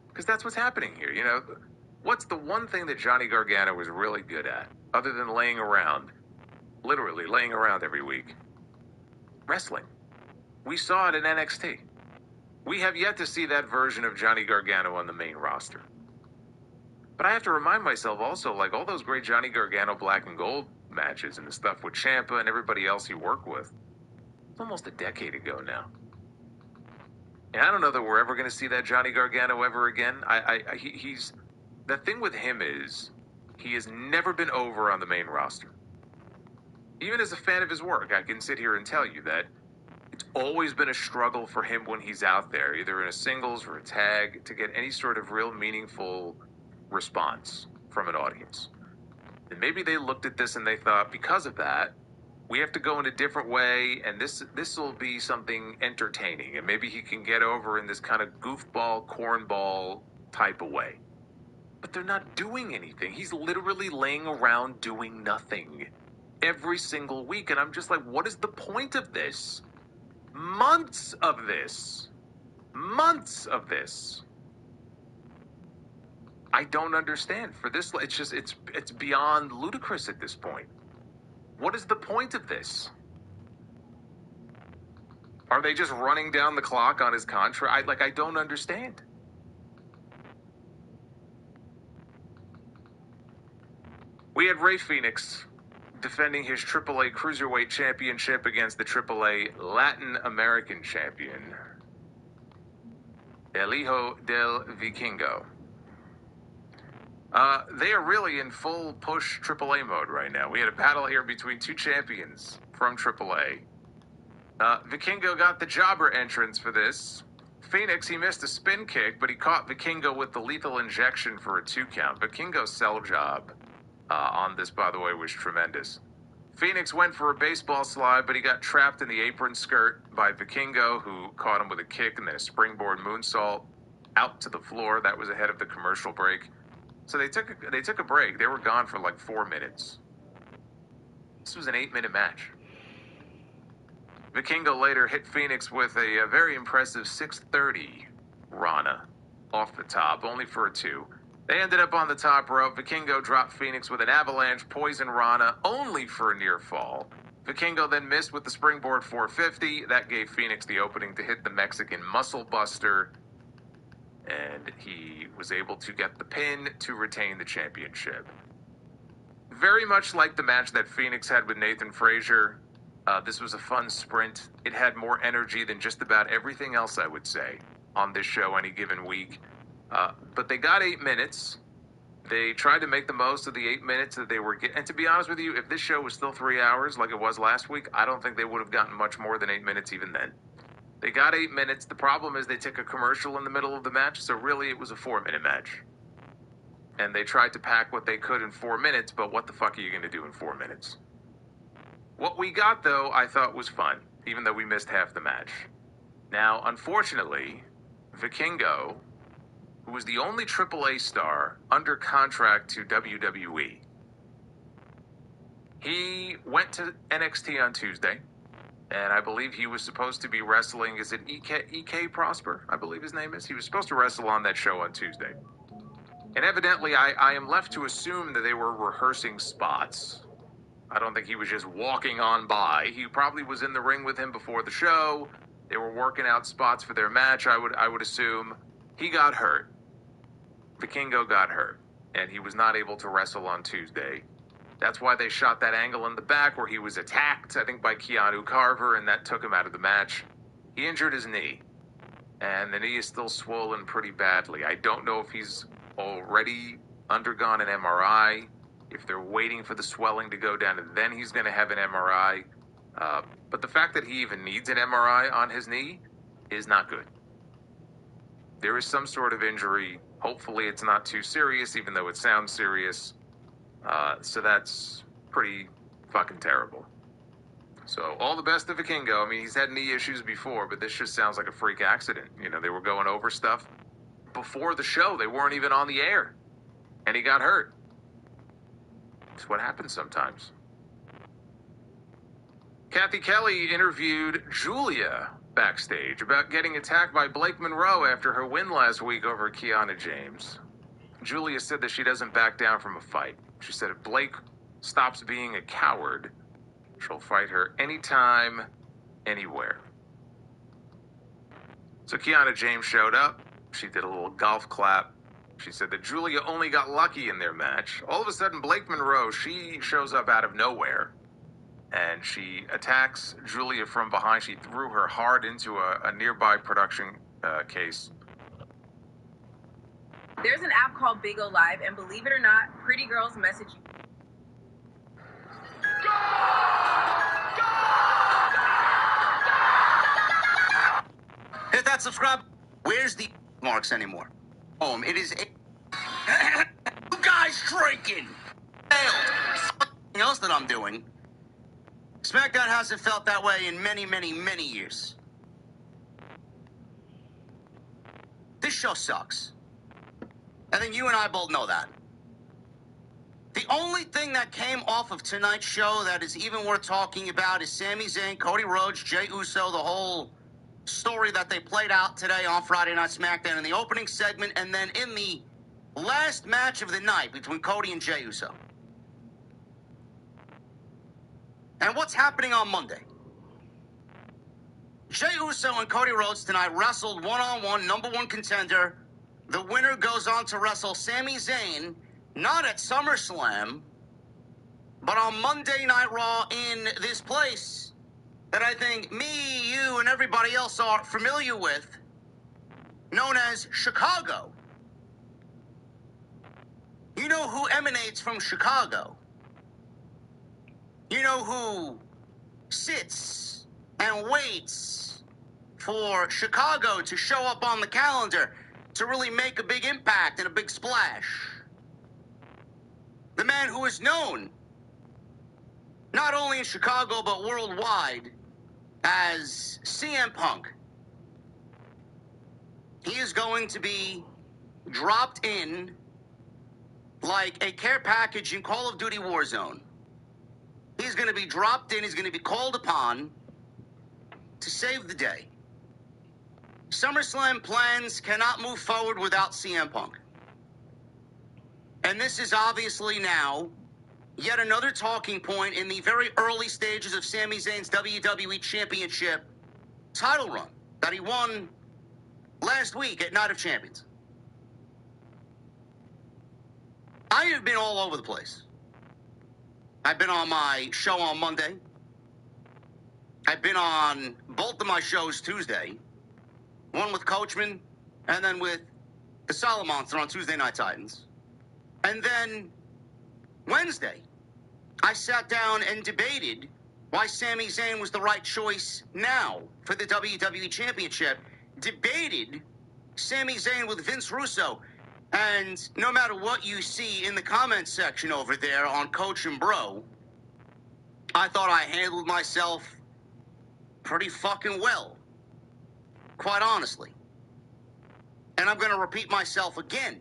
Because that's what's happening here, you know. What's the one thing that Johnny Gargano is really good at, other than laying around, literally laying around every week? Wrestling. We saw it in NXT. We have yet to see that version of Johnny Gargano on the main roster. But I have to remind myself also, like all those great Johnny Gargano black and gold matches and the stuff with Ciampa and everybody else he worked with, it's almost a decade ago now. And I don't know that we're ever going to see that Johnny Gargano ever again. He's the thing with him is he has never been over on the main roster. Even as a fan of his work, I can sit here and tell you that it's always been a struggle for him when he's out there, either in a singles or a tag, to get any sort of real meaningful response from an audience. And maybe they looked at this and they thought, because of that, we have to go in a different way, and this will be something entertaining, and maybe he can get over in this kind of goofball, cornball type of way. But they're not doing anything. He's literally laying around doing nothing every single week, and I'm just like, what is the point of this? Months of this. Months of this. I don't understand. For this, it's beyond ludicrous at this point. What is the point of this? Are they just running down the clock on his contract? I don't understand. We had Rey Fenix defending his AAA Cruiserweight Championship against the AAA Latin American Champion, El Hijo del Vikingo. They are really in full push AAA mode right now. We had a battle here between two champions from AAA. Vikingo got the jobber entrance for this. Phoenix, he missed a spin kick, but he caught Vikingo with the lethal injection for a 2 count. Vikingo's sell job on this, by the way, was tremendous. Phoenix went for a baseball slide, but he got trapped in the apron skirt by Vikingo, who caught him with a kick and then a springboard moonsault out to the floor. That was ahead of the commercial break. So they took a break. They were gone for like 4 minutes. This was an 8-minute match. Vikingo later hit Phoenix with a very impressive 630 Rana off the top, only for a 2. They ended up on the top rope. Vikingo dropped Phoenix with an avalanche poison Rana, only for a near fall. Vikingo then missed with the springboard 450. That gave Phoenix the opening to hit the Mexican Muscle Buster, and he was able to get the pin to retain the championship. Very much like the match that Phoenix had with Nathan Frazier, this was a fun sprint. It had more energy than just about everything else, I would say, on this show any given week. But they got 8 minutes. They tried to make the most of the 8 minutes that they were getting. And to be honest with you, if this show was still 3 hours like it was last week, I don't think they would have gotten much more than 8 minutes even then. They got 8 minutes. The problem is they took a commercial in the middle of the match, so really it was a 4-minute match. And they tried to pack what they could in 4 minutes, but what the fuck are you going to do in 4 minutes? What we got, though, I thought was fun, even though we missed half the match. Now, unfortunately, Vikingo, who was the only AAA star under contract to WWE, he went to NXT on Tuesday, and I believe he was supposed to be wrestling, is it EK Prosper, I believe his name is? He was supposed to wrestle on that show on Tuesday. And evidently, I am left to assume that they were rehearsing spots. I don't think he was just walking on by. He probably was in the ring with him before the show. They were working out spots for their match, I would assume. He got hurt. Vikingo got hurt, and he was not able to wrestle on Tuesday. That's why they shot that angle in the back where he was attacked, I think, by Keanu Carver, and that took him out of the match. He injured his knee, and the knee is still swollen pretty badly. I don't know if he's already undergone an MRI, if they're waiting for the swelling to go down, and then he's going to have an MRI. But the fact that he even needs an MRI on his knee is not good. There is some sort of injury. Hopefully it's not too serious, even though it sounds serious. So that's pretty fucking terrible. So all the best to Vikingo. I mean, he's had knee issues before, but this just sounds like a freak accident. You know, they were going over stuff before the show. They weren't even on the air, and he got hurt. It's what happens sometimes. Kathy Kelly interviewed Julia backstage about getting attacked by Blake Monroe after her win last week over Kiana James. Julia said that she doesn't back down from a fight. She said if Blake stops being a coward, she'll fight her anytime, anywhere. So Kiana James showed up. She did a little golf clap. She said that Julia only got lucky in their match. All of a sudden, Blake Monroe, she shows up out of nowhere, and she attacks Julia from behind. She threw her hard into a nearby production case.
There's an app called Big O Live, and believe it or not, pretty girls message you.
subscribe. Where's the marks anymore? It is you guys drinking. Something else that I'm doing. Smackdown hasn't felt that way in many, many, many years. This show sucks. I think you and I both know that. The only thing that came off of tonight's show that is even worth talking about is Sami Zayn, Cody Rhodes, Jey Uso, the whole story that they played out today on Friday Night SmackDown in the opening segment, and then in the last match of the night between Cody and Jey Uso. And what's happening on Monday? Jey Uso and Cody Rhodes tonight wrestled one-on-one, number one contender. The winner goes on to wrestle Sami Zayn, not at SummerSlam, but on Monday Night Raw in this place that I think me, you, and everybody else are familiar with, known as Chicago. You know who emanates from Chicago. You know who sits and waits for Chicago to show up on the calendar to really make a big impact and a big splash. The man who is known, not only in Chicago, but worldwide, as CM Punk. He is going to be dropped in like a care package in Call of Duty Warzone. He's going to be dropped in. He's going to be called upon to save the day. SummerSlam plans cannot move forward without CM Punk. And this is obviously now yet another talking point in the very early stages of Sami Zayn's WWE Championship title run that he won last week at Night of Champions. I have been all over the place. I've been on my show on Monday. I've been on both of my shows Tuesday. One with Coachman, and then with the Solid Monster on Tuesday Night Titans. And then Wednesday, I sat down and debated why Sami Zayn was the right choice now for the WWE Championship. Debated Sami Zayn with Vince Russo. And no matter what you see in the comments section over there on Coach and Bro, I thought I handled myself pretty fucking well. Quite honestly. And I'm going to repeat myself again.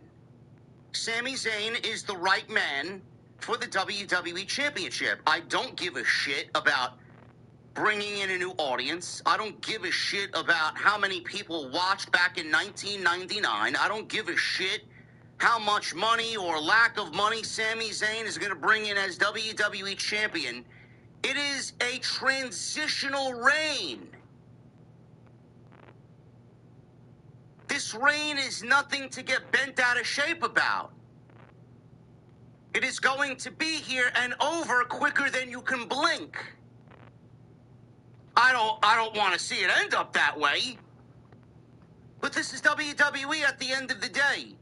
Sami Zayn is the right man for the WWE Championship. I don't give a shit about bringing in a new audience. I don't give a shit about how many people watched back in 1999. I don't give a shit how much money or lack of money Sami Zayn is going to bring in as WWE Champion. It is a transitional reign. This reign is nothing to get bent out of shape about. It is going to be here and over quicker than you can blink. I don't want to see it end up that way. But this is WWE at the end of the day.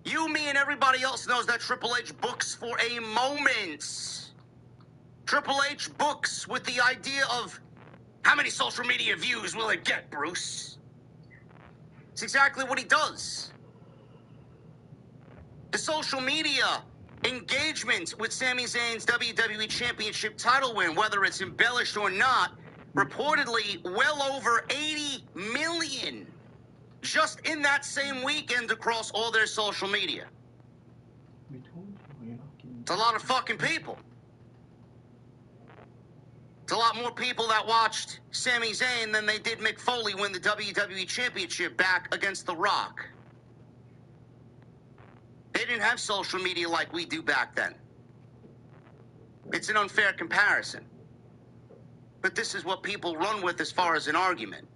You, me, and everybody else knows that Triple H books for a moment. Triple H books with the idea of how many social media views will it get, Bruce? It's exactly what he does. The social media engagement with Sami Zayn's WWE Championship title win, whether it's embellished or not, reportedly well over 80 million just in that same weekend across all their social media. It's a lot of fucking people. It's a lot more people that watched Sami Zayn than they did Mick Foley win the WWE Championship back against The Rock. They didn't have social media like we do back then. It's an unfair comparison. But this is what people run with as far as an argument.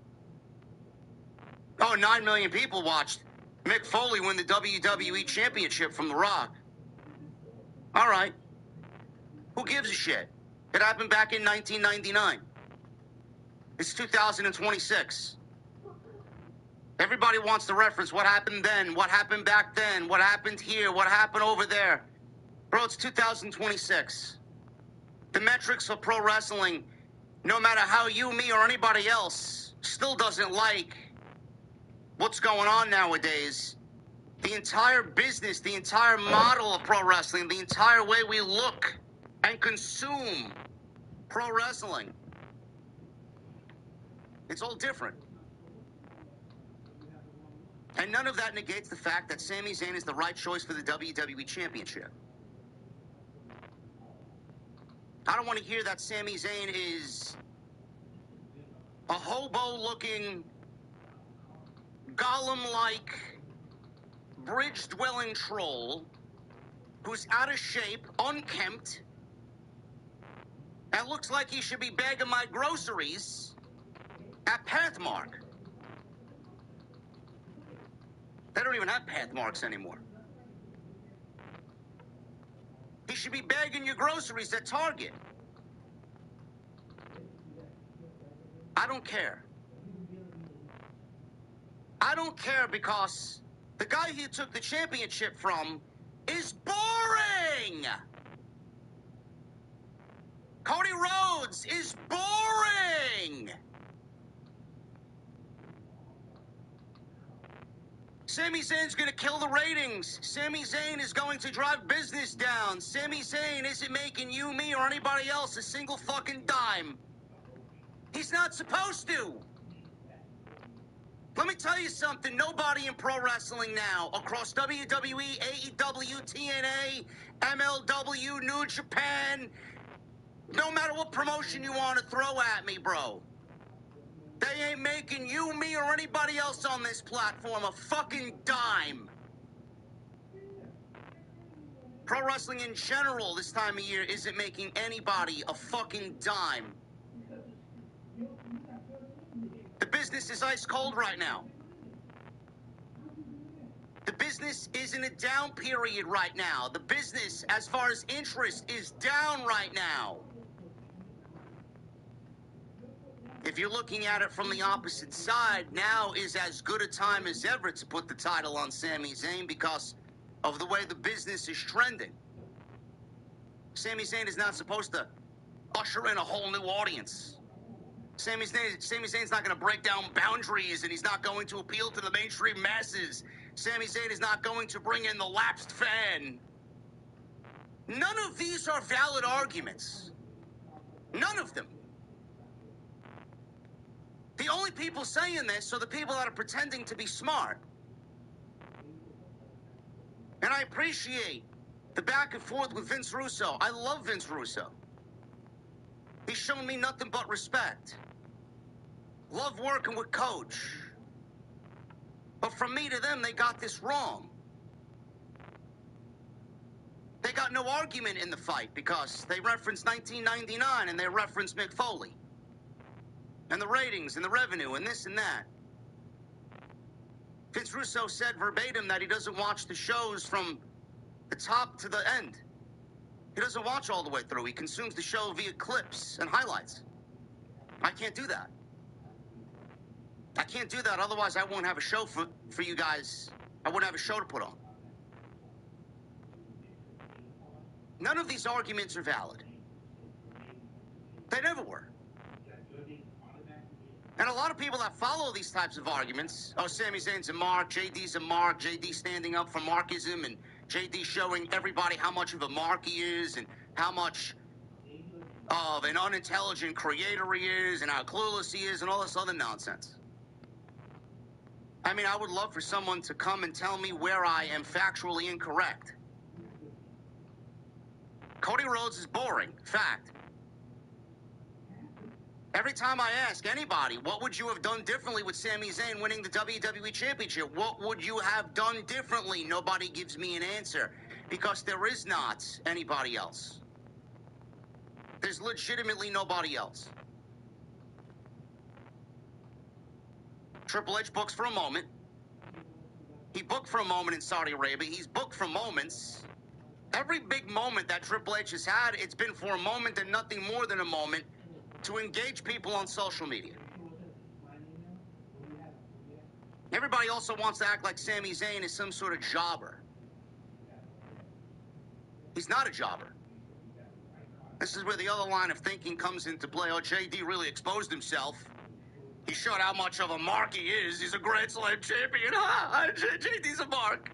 Oh, 9 million people watched Mick Foley win the WWE Championship from The Rock. All right. Who gives a shit? It happened back in 1999. It's 2026. Everybody wants to reference what happened then, what happened back then, what happened here, what happened over there. Bro, it's 2026. The metrics for pro wrestling, no matter how you, me, or anybody else still doesn't like what's going on nowadays, the entire business, the entire model of pro wrestling, the entire way we look and consume pro wrestling, it's all different. And none of that negates the fact that Sami Zayn is the right choice for the WWE Championship. I don't want to hear that Sami Zayn is a hobo-looking, golem-like, bridge-dwelling troll who's out of shape, unkempt, and looks like he should be bagging my groceries at Pathmark. They don't even have Pathmarks anymore. He should be bagging your groceries at Target. I don't care. I don't care because the guy he took the championship from is boring. Cody Rhodes is boring. Sami Zayn's going to kill the ratings. Sami Zayn is going to drive business down. Sami Zayn isn't making you, me, or anybody else a single fucking dime. He's not supposed to. Let me tell you something. Nobody in pro wrestling now, across WWE, AEW, TNA, MLW, New Japan, no matter what promotion you want to throw at me, bro, they ain't making you, me, or anybody else on this platform a fucking dime. Pro wrestling in general this time of year isn't making anybody a fucking dime. The business is ice cold right now. The business is in a down period right now. The business, as far as interest, is down right now. If you're looking at it from the opposite side, now is as good a time as ever to put the title on Sami Zayn because of the way the business is trending. Sami Zayn is not supposed to usher in a whole new audience. Sami Zayn's not going to break down boundaries, and he's not going to appeal to the mainstream masses. Sami Zayn is not going to bring in the lapsed fan. None of these are valid arguments. None of them. The only people saying this are the people that are pretending to be smart. And I appreciate the back and forth with Vince Russo. I love Vince Russo. He's shown me nothing but respect. Love working with Coach. But from me to them, they got this wrong. They got no argument in the fight because they referenced 1999 and they referenced Mick Foley. And the ratings and the revenue and this and that. Vince Russo said verbatim that he doesn't watch the shows from the top to the end. He doesn't watch all the way through. He consumes the show via clips and highlights. I can't do that. I can't do that, otherwise I won't have a show for you guys. I wouldn't have a show to put on. None of these arguments are valid. They never were. And a lot of people that follow these types of arguments, oh, Sami Zayn's a mark, JD's a mark, JD standing up for markism, and JD showing everybody how much of a mark he is, and how much of an unintelligent creator he is, and how clueless he is, and all this other nonsense. I mean, I would love for someone to come and tell me where I am factually incorrect. Cody Rhodes is boring. Fact. Every time I ask anybody, what would you have done differently with Sami Zayn winning the WWE Championship? What would you have done differently? Nobody gives me an answer because there is not anybody else. There's legitimately nobody else. Triple H books for a moment. He booked for a moment in Saudi Arabia. He's booked for moments. Every big moment that Triple H has had, it's been for a moment and nothing more than a moment to engage people on social media. Everybody also wants to act like Sami Zayn is some sort of jobber. He's not a jobber. This is where the other line of thinking comes into play. Oh, JD really exposed himself. He showed how much of a mark he is. He's a Grand Slam champion. JD's a mark.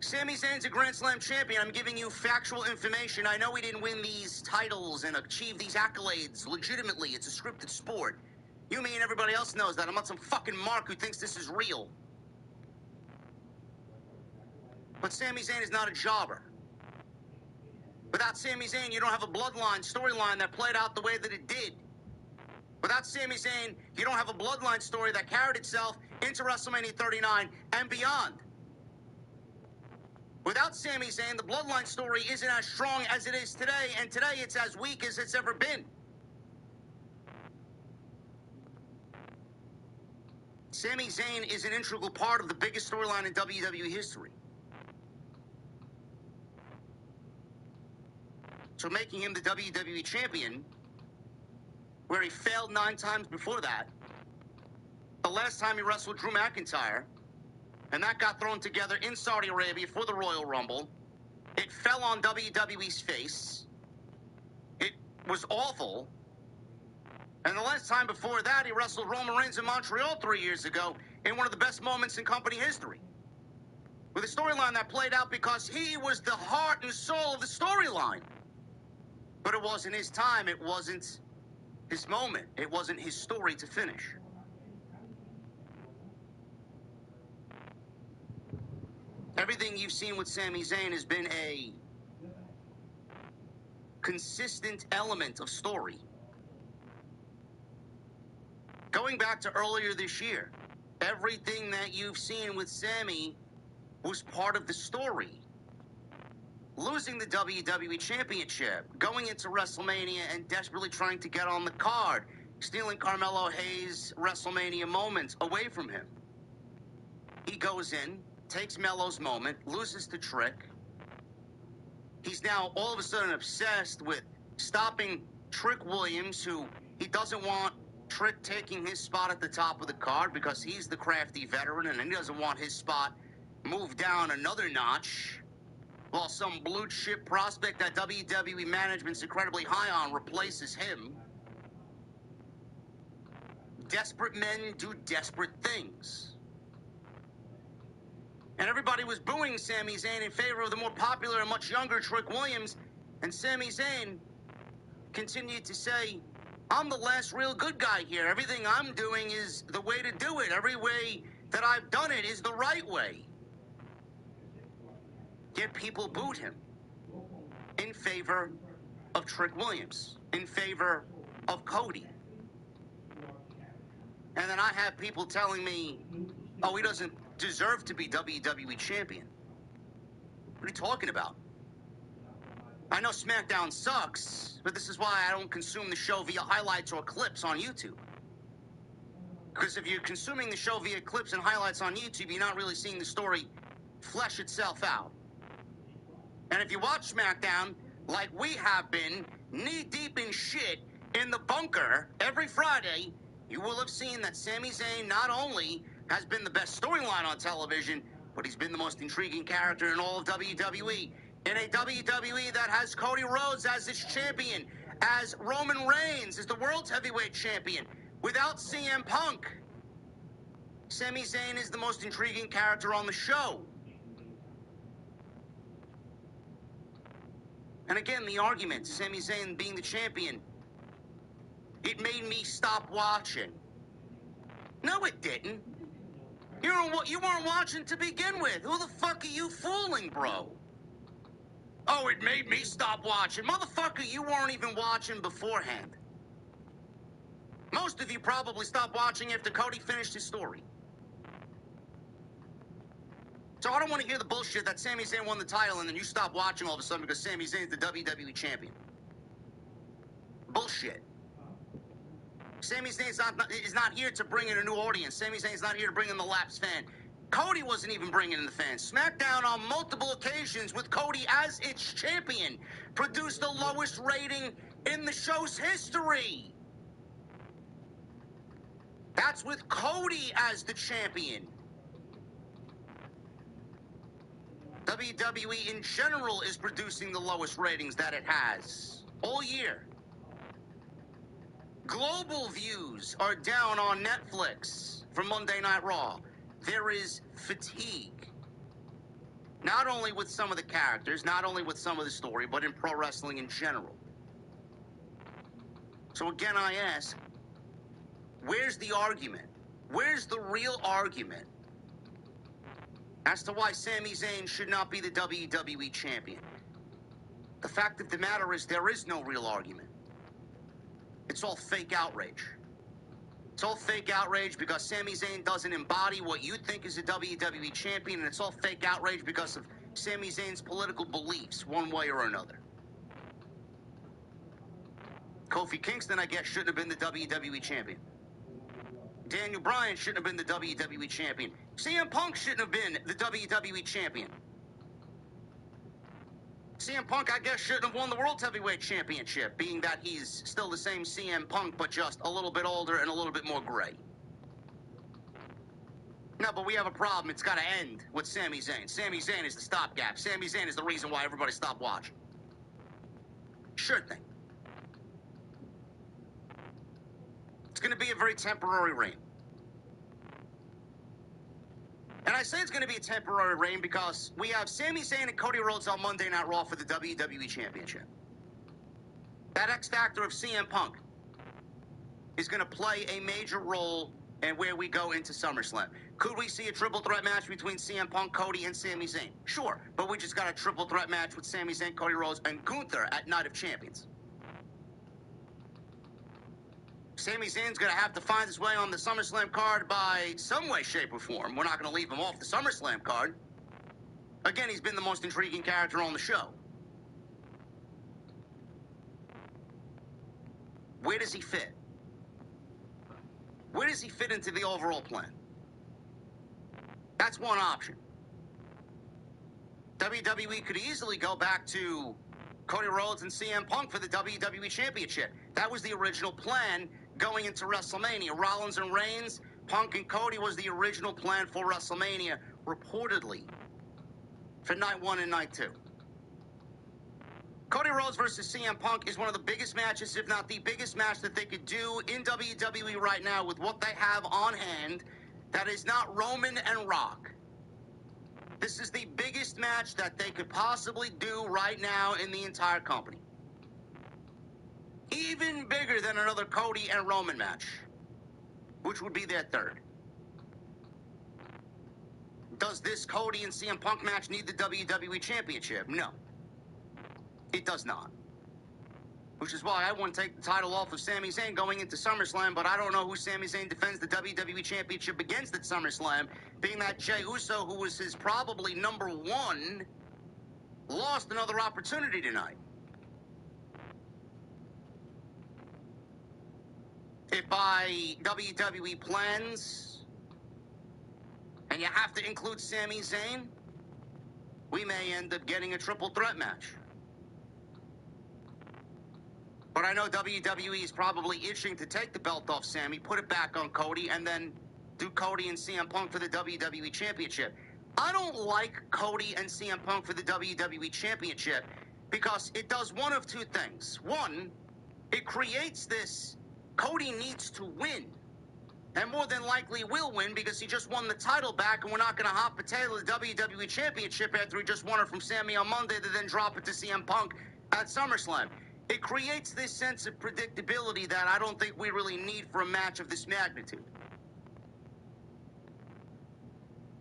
Sami Zayn's a Grand Slam champion. I'm giving you factual information. I know he didn't win these titles and achieve these accolades legitimately. It's a scripted sport. You, me, and everybody else knows that. I'm not some fucking mark who thinks this is real. But Sami Zayn is not a jobber. Without Sami Zayn, you don't have a bloodline storyline that played out the way that it did. Without Sami Zayn, you don't have a bloodline story that carried itself into WrestleMania 39 and beyond. Without Sami Zayn, the bloodline story isn't as strong as it is today, and today it's as weak as it's ever been. Sami Zayn is an integral part of the biggest storyline in WWE history. So making him the WWE champion, where he failed 9 times before that, the last time he wrestled Drew McIntyre, and that got thrown together in Saudi Arabia for the Royal Rumble. It fell on WWE's face. It was awful. And the last time before that, he wrestled Roman Reigns in Montreal 3 years ago in one of the best moments in company history. With a storyline that played out because he was the heart and soul of the storyline. But it wasn't his time. It wasn't his moment. It wasn't his story to finish. Everything you've seen with Sami Zayn has been a consistent element of story. Going back to earlier this year, everything that you've seen with Sami was part of the story. Losing the WWE Championship, going into WrestleMania and desperately trying to get on the card, stealing Carmelo Hayes' WrestleMania moments away from him. He goes in, takes Melo's moment, loses to Trick. He's now all of a sudden obsessed with stopping Trick Williams, who he doesn't want Trick taking his spot at the top of the card because he's the crafty veteran and he doesn't want his spot moved down another notch, while some blue chip prospect that WWE management's incredibly high on replaces him. Desperate men do desperate things. And everybody was booing Sami Zayn in favor of the more popular and much younger Trick Williams. And Sami Zayn continued to say, I'm the last real good guy here. Everything I'm doing is the way to do it. Every way that I've done it is the right way. Yet people booed him in favor of Trick Williams, in favor of Cody. And then I have people telling me, oh, he doesn't deserve to be WWE champion. What are you talking about? I know Smackdown sucks, but this is why I don't consume the show via highlights or clips on YouTube. Because if you're consuming the show via clips and highlights on YouTube, you're not really seeing the story flesh itself out. And if you watch Smackdown, like we have been, knee-deep in shit in the bunker every Friday, you will have seen that Sami Zayn not only has been the best storyline on television, but he's been the most intriguing character in all of WWE. In a WWE that has Cody Rhodes as its champion, as Roman Reigns is the world's heavyweight champion, without CM Punk, Sami Zayn is the most intriguing character on the show. And again, the argument, Sami Zayn being the champion, it made me stop watching. No, it didn't. You weren't watching to begin with. Who the fuck are you fooling, bro? Oh, it made me stop watching. Motherfucker, you weren't even watching beforehand. Most of you probably stopped watching after Cody finished his story. So I don't want to hear the bullshit that Sami Zayn won the title and then you stop watching all of a sudden because Sami Zayn's the WWE champion. Bullshit. Sami Zayn is not here to bring in a new audience. Sami Zayn's not here to bring in the lapsed fan. Cody wasn't even bringing in the fans. SmackDown on multiple occasions with Cody as its champion produced the lowest rating in the show's history. That's with Cody as the champion. WWE in general is producing the lowest ratings that it has all year. Global views are down on Netflix for Monday Night Raw. There is fatigue. Not only with some of the characters, not only with some of the story, but in pro wrestling in general. So again, I ask, where's the argument? Where's the real argument as to why Sami Zayn should not be the WWE champion? The fact of the matter is there is no real argument. It's all fake outrage. It's all fake outrage because Sami Zayn doesn't embody what you think is a WWE champion, and it's all fake outrage because of Sami Zayn's political beliefs, one way or another. Kofi Kingston, I guess, shouldn't have been the WWE champion. Daniel Bryan shouldn't have been the WWE champion. CM Punk shouldn't have been the WWE champion. CM Punk, I guess, shouldn't have won the World Heavyweight Championship, being that he's still the same CM Punk, but just a little bit older and a little bit more gray. No, but we have a problem. It's got to end with Sami Zayn. Sami Zayn is the stopgap. Sami Zayn is the reason why everybody stopped watching. Sure thing. It's going to be a very temporary reign. And I say it's going to be a temporary reign because we have Sami Zayn and Cody Rhodes on Monday Night Raw for the WWE Championship. That X Factor of CM Punk is going to play a major role in where we go into SummerSlam. Could we see a triple threat match between CM Punk, Cody, and Sami Zayn? Sure, but we just got a triple threat match with Sami Zayn, Cody Rhodes, and Gunther at Night of Champions. Sami Zayn's going to have to find his way on the SummerSlam card by some way, shape, or form. We're not going to leave him off the SummerSlam card. Again, he's been the most intriguing character on the show. Where does he fit? Where does he fit into the overall plan? That's one option. WWE could easily go back to Cody Rhodes and CM Punk for the WWE Championship. That was the original plan going into WrestleMania. Rollins and Reigns, Punk and Cody was the original plan for WrestleMania, reportedly, for night 1 and night 2. Cody Rhodes versus CM Punk is one of the biggest matches, if not the biggest match that they could do in WWE right now with what they have on hand that is not Roman and Rock. This is the biggest match that they could possibly do right now in the entire company. Even bigger than another Cody and Roman match, which would be their third. Does this Cody and CM Punk match need the WWE Championship? No. It does not. Which is why I wouldn't take the title off of Sami Zayn going into SummerSlam, but I don't know who Sami Zayn defends the WWE Championship against at SummerSlam, being that Jey Uso, who was his probably number one, lost another opportunity tonight. If by WWE plans, and you have to include Sami Zayn, we may end up getting a triple threat match. But I know WWE is probably itching to take the belt off Sami, put it back on Cody, and then do Cody and CM Punk for the WWE Championship. I don't like Cody and CM Punk for the WWE Championship because it does one of two things. One, it creates this Cody needs to win, and more than likely will win because he just won the title back, and we're not going to hot potato the WWE Championship after he just won it from Sami on Monday to then drop it to CM Punk at SummerSlam. It creates this sense of predictability that I don't think we really need for a match of this magnitude.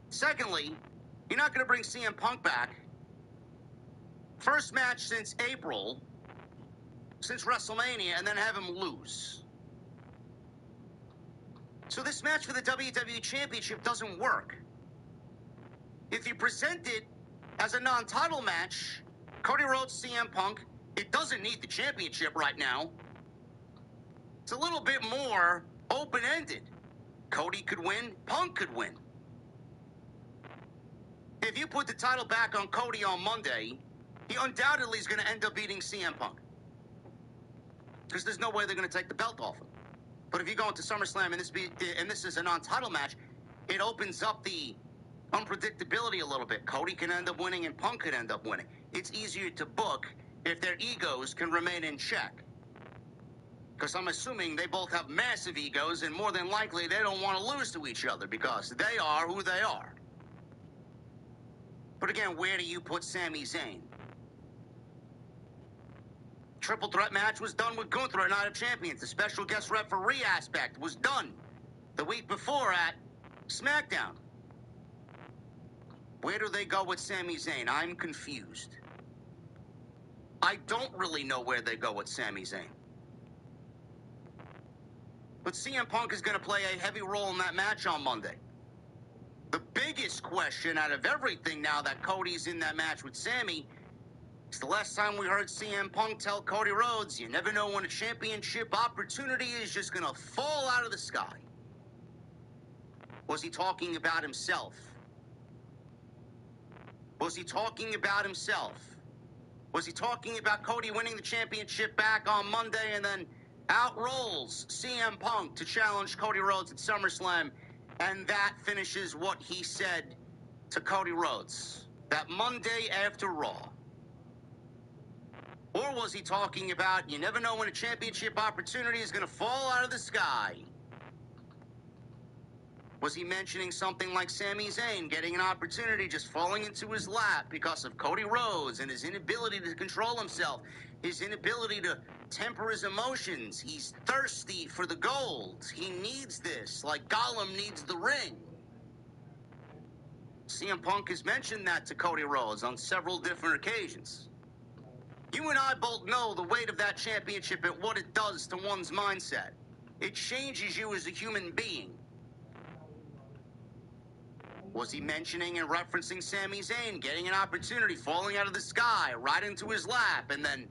Secondly, you're not going to bring CM Punk back. First match since April, since WrestleMania, and then have him lose. So this match for the WWE Championship doesn't work. If you present it as a non-title match, Cody Rhodes, CM Punk, it doesn't need the championship right now. It's a little bit more open-ended. Cody could win, Punk could win. If you put the title back on Cody on Monday, he undoubtedly is going to end up beating CM Punk. Because there's no way they're going to take the belt off him. But if you go into SummerSlam and this is a non-title match, it opens up the unpredictability a little bit. Cody can end up winning and Punk could end up winning. It's easier to book if their egos can remain in check. Because I'm assuming they both have massive egos, and more than likely they don't want to lose to each other because they are who they are. But again, where do you put Sami Zayn? Triple threat match was done with Gunther at Night of Champions. The special guest referee aspect was done the week before at Smackdown. Where do they go with Sami Zayn? I'm confused. I don't really know where they go with Sami Zayn. But CM Punk is going to play a heavy role in that match on Monday. The biggest question out of everything now that Cody's in that match with Sami is the last time we heard CM Punk tell Cody Rhodes, you never know when a championship opportunity is just going to fall out of the sky. Was he talking about himself? Was he talking about himself? Was he talking about Cody winning the championship back on Monday and then out rolls CM Punk to challenge Cody Rhodes at SummerSlam, and that finishes what he said to Cody Rhodes that Monday after Raw? Or was he talking about, you never know when a championship opportunity is going to fall out of the sky? Was he mentioning something like Sami Zayn getting an opportunity just falling into his lap because of Cody Rhodes and his inability to control himself, his inability to temper his emotions? He's thirsty for the gold. He needs this, like Gollum needs the ring. CM Punk has mentioned that to Cody Rhodes on several different occasions. You and I both know the weight of that championship and what it does to one's mindset. It changes you as a human being. Was he mentioning and referencing Sami Zayn getting an opportunity, falling out of the sky, right into his lap, and then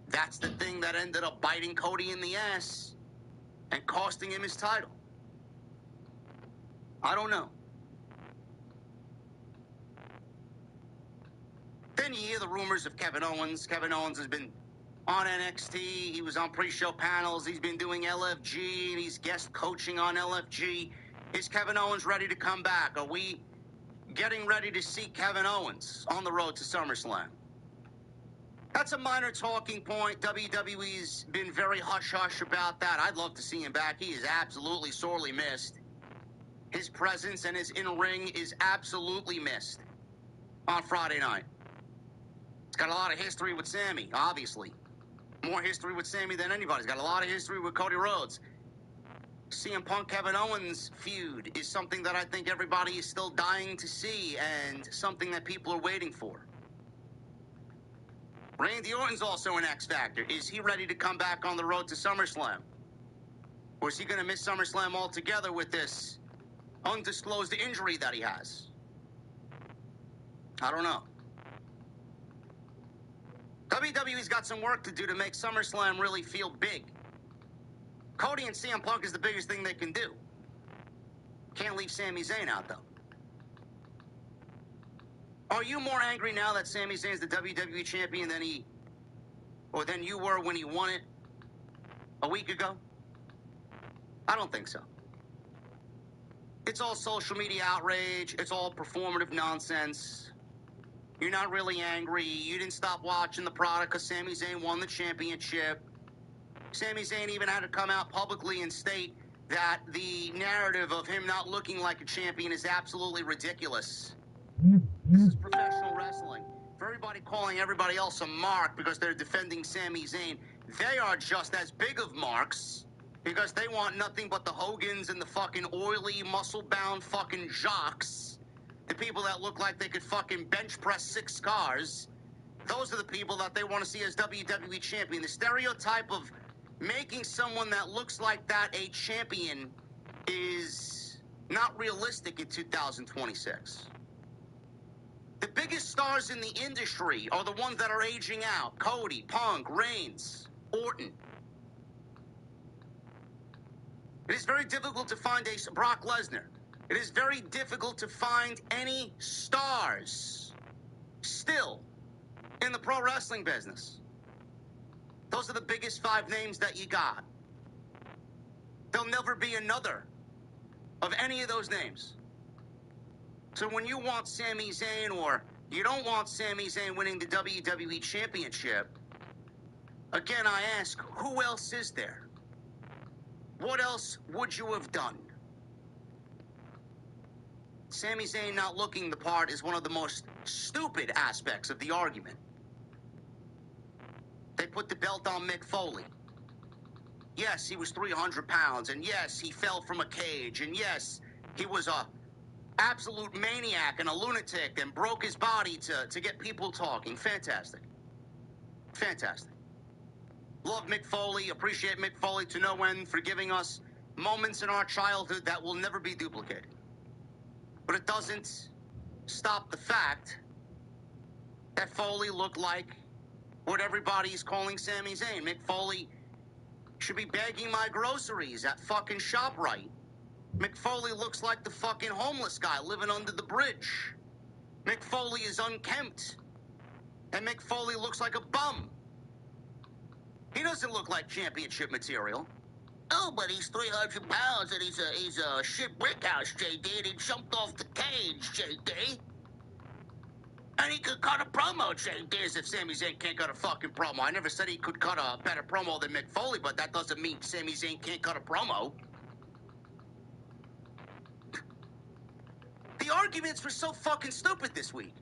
that's the thing that ended up biting Cody in the ass and costing him his title? I don't know. Then you hear the rumors of Kevin Owens. Kevin Owens has been on NXT. He was on pre-show panels. He's been doing LFG, and he's guest coaching on LFG. Is Kevin Owens ready to come back? Are we getting ready to see Kevin Owens on the road to SummerSlam? That's a minor talking point. WWE's been very hush-hush about that. I'd love to see him back. He is absolutely sorely missed. His presence and his in-ring is absolutely missed on Friday night. He's got a lot of history with Sami, obviously. More history with Sami than anybody. He's got a lot of history with Cody Rhodes. CM Punk Kevin Owens feud is something that I think everybody is still dying to see and something that people are waiting for. Randy Orton's also an X factor. Is he ready to come back on the road to SummerSlam? Or is he going to miss SummerSlam altogether with this undisclosed injury that he has? I don't know. WWE's got some work to do to make SummerSlam really feel big. Cody and CM Punk is the biggest thing they can do. Can't leave Sami Zayn out, though. Are you more angry now that Sami Zayn's the WWE champion than you were when he won it a week ago? I don't think so. It's all social media outrage. It's all performative nonsense. You're not really angry. You didn't stop watching the product because Sami Zayn won the championship. Sami Zayn even had to come out publicly and state that the narrative of him not looking like a champion is absolutely ridiculous. This is professional wrestling. For everybody calling everybody else a mark because they're defending Sami Zayn, they are just as big of marks because they want nothing but the Hogans and the fucking oily, muscle-bound fucking jocks, the people that look like they could fucking bench press 6 cars. Those are the people that they want to see as WWE champion. The stereotype of making someone that looks like that a champion is not realistic in 2026. The biggest stars in the industry are the ones that are aging out. Cody, Punk, Reigns, Orton. It is very difficult to find a Brock Lesnar. It is very difficult to find any stars still in the pro wrestling business. Those are the biggest 5 names that you got. There'll never be another of any of those names. So when you want Sami Zayn or you don't want Sami Zayn winning the WWE Championship, again, I ask, who else is there? What else would you have done? Sami Zayn not looking the part is one of the most stupid aspects of the argument. They put the belt on Mick Foley. Yes, he was 300 pounds, and yes, he fell from a cage, and yes, he was a absolute maniac and a lunatic and broke his body to get people talking. Fantastic. Fantastic. Love Mick Foley, appreciate Mick Foley to no end for giving us moments in our childhood that will never be duplicated. But it doesn't stop the fact that Foley looked like what everybody's calling Sami Zayn. Mick Foley should be bagging my groceries at fucking ShopRite. Mick Foley looks like the fucking homeless guy living under the bridge. Mick Foley is unkempt. And Mick Foley looks like a bum. He doesn't look like championship material. Oh, but he's 300 pounds and he's a shit brick house, JD, and he jumped off the cage, JD. And he could cut a promo, JD, as if Sami Zayn can't cut a fucking promo. I never said he could cut a better promo than Mick Foley, but that doesn't mean Sami Zayn can't cut a promo. The arguments were so fucking stupid this week.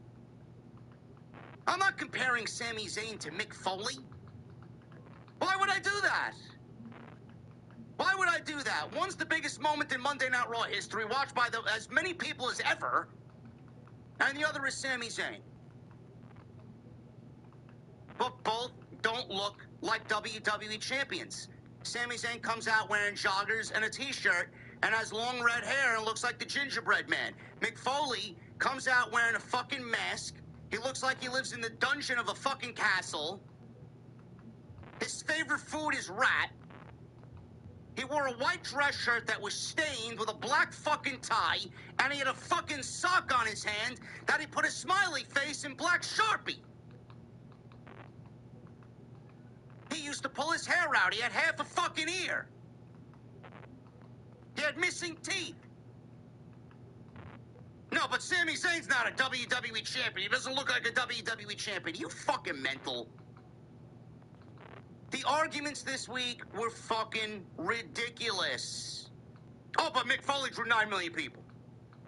I'm not comparing Sami Zayn to Mick Foley. Why would I do that? Why would I do that? One's the biggest moment in Monday Night Raw history, watched by as many people as ever, and the other is Sami Zayn. But both don't look like WWE champions. Sami Zayn comes out wearing joggers and a t-shirt and has long red hair and looks like the gingerbread man. Mick Foley comes out wearing a fucking mask. He looks like he lives in the dungeon of a fucking castle. His favorite food is rat. He wore a white dress shirt that was stained with a black fucking tie, and he had a fucking sock on his hand that he put a smiley face in black Sharpie. He used to pull his hair out. He had half a fucking ear. He had missing teeth. No, but Sami Zayn's not a WWE champion. He doesn't look like a WWE champion. You fucking mental. The arguments this week were fucking ridiculous. Oh, but Mick Foley drew 9 million people.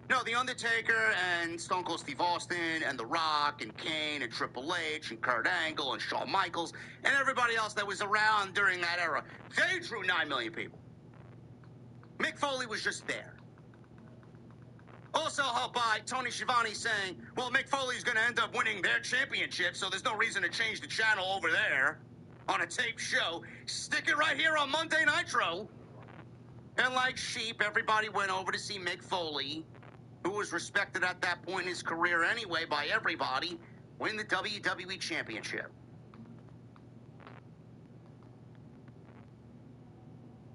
No, The Undertaker and Stone Cold Steve Austin and The Rock and Kane and Triple H and Kurt Angle and Shawn Michaels and everybody else that was around during that era, they drew 9 million people. Mick Foley was just there. Also helped by Tony Schiavone saying, well, Mick Foley's going to end up winning their championship, so there's no reason to change the channel over there on a taped show. Stick it right here on Monday Nitro. And like sheep, everybody went over to see Mick Foley, who was respected at that point in his career anyway by everybody, win the WWE Championship.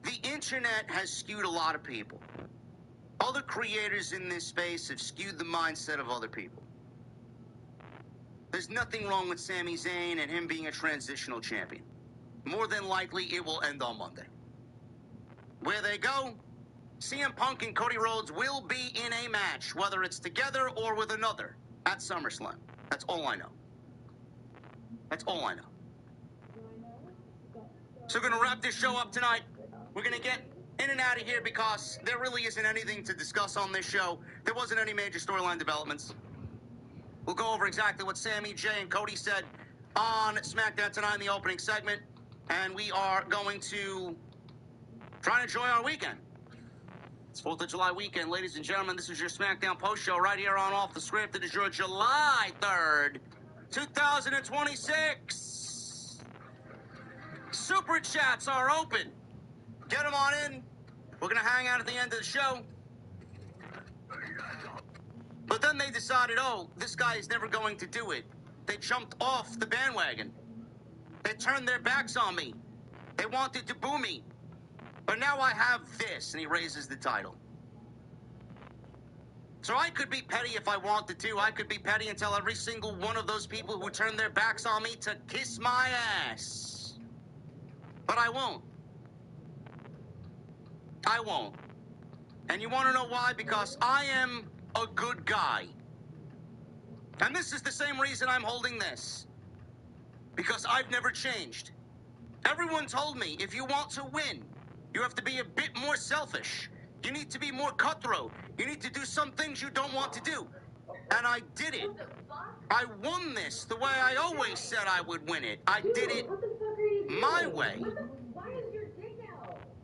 The internet has skewed a lot of people. Other creators in this space have skewed the mindset of other people. There's nothing wrong with Sami Zayn and him being a transitional champion. More than likely, it will end on Monday. Where they go, CM Punk and Cody Rhodes will be in a match, whether it's together or with another, at SummerSlam. That's all I know. That's all I know. So we're going to wrap this show up tonight. We're going to get in and out of here because there really isn't anything to discuss on this show. There wasn't any major storyline developments. We'll go over exactly what Sami, Jay, and Cody said on Smackdown tonight in the opening segment. And we are going to try and enjoy our weekend. It's 4th of July weekend, ladies and gentlemen. This is your Smackdown post show right here on Off the Script. It is your July 3rd, 2026. Super chats are open. Get them on in. We're going to hang out at the end of the show. But then they decided, oh, this guy is never going to do it. They jumped off the bandwagon. They turned their backs on me. They wanted to boo me. But now I have this, and he raises the title. So I could be petty if I wanted to. I could be petty and tell every single one of those people who turned their backs on me to kiss my ass. But I won't. I won't. And you want to know why? Because I am a good guy. And this is the same reason I'm holding this. Because I've never changed. Everyone told me, if you want to win, You have to be a bit more selfish. You need to be more cutthroat. You need to do some things you don't want to do. And I did it. I won this the way I always said I would win it. I did it my way.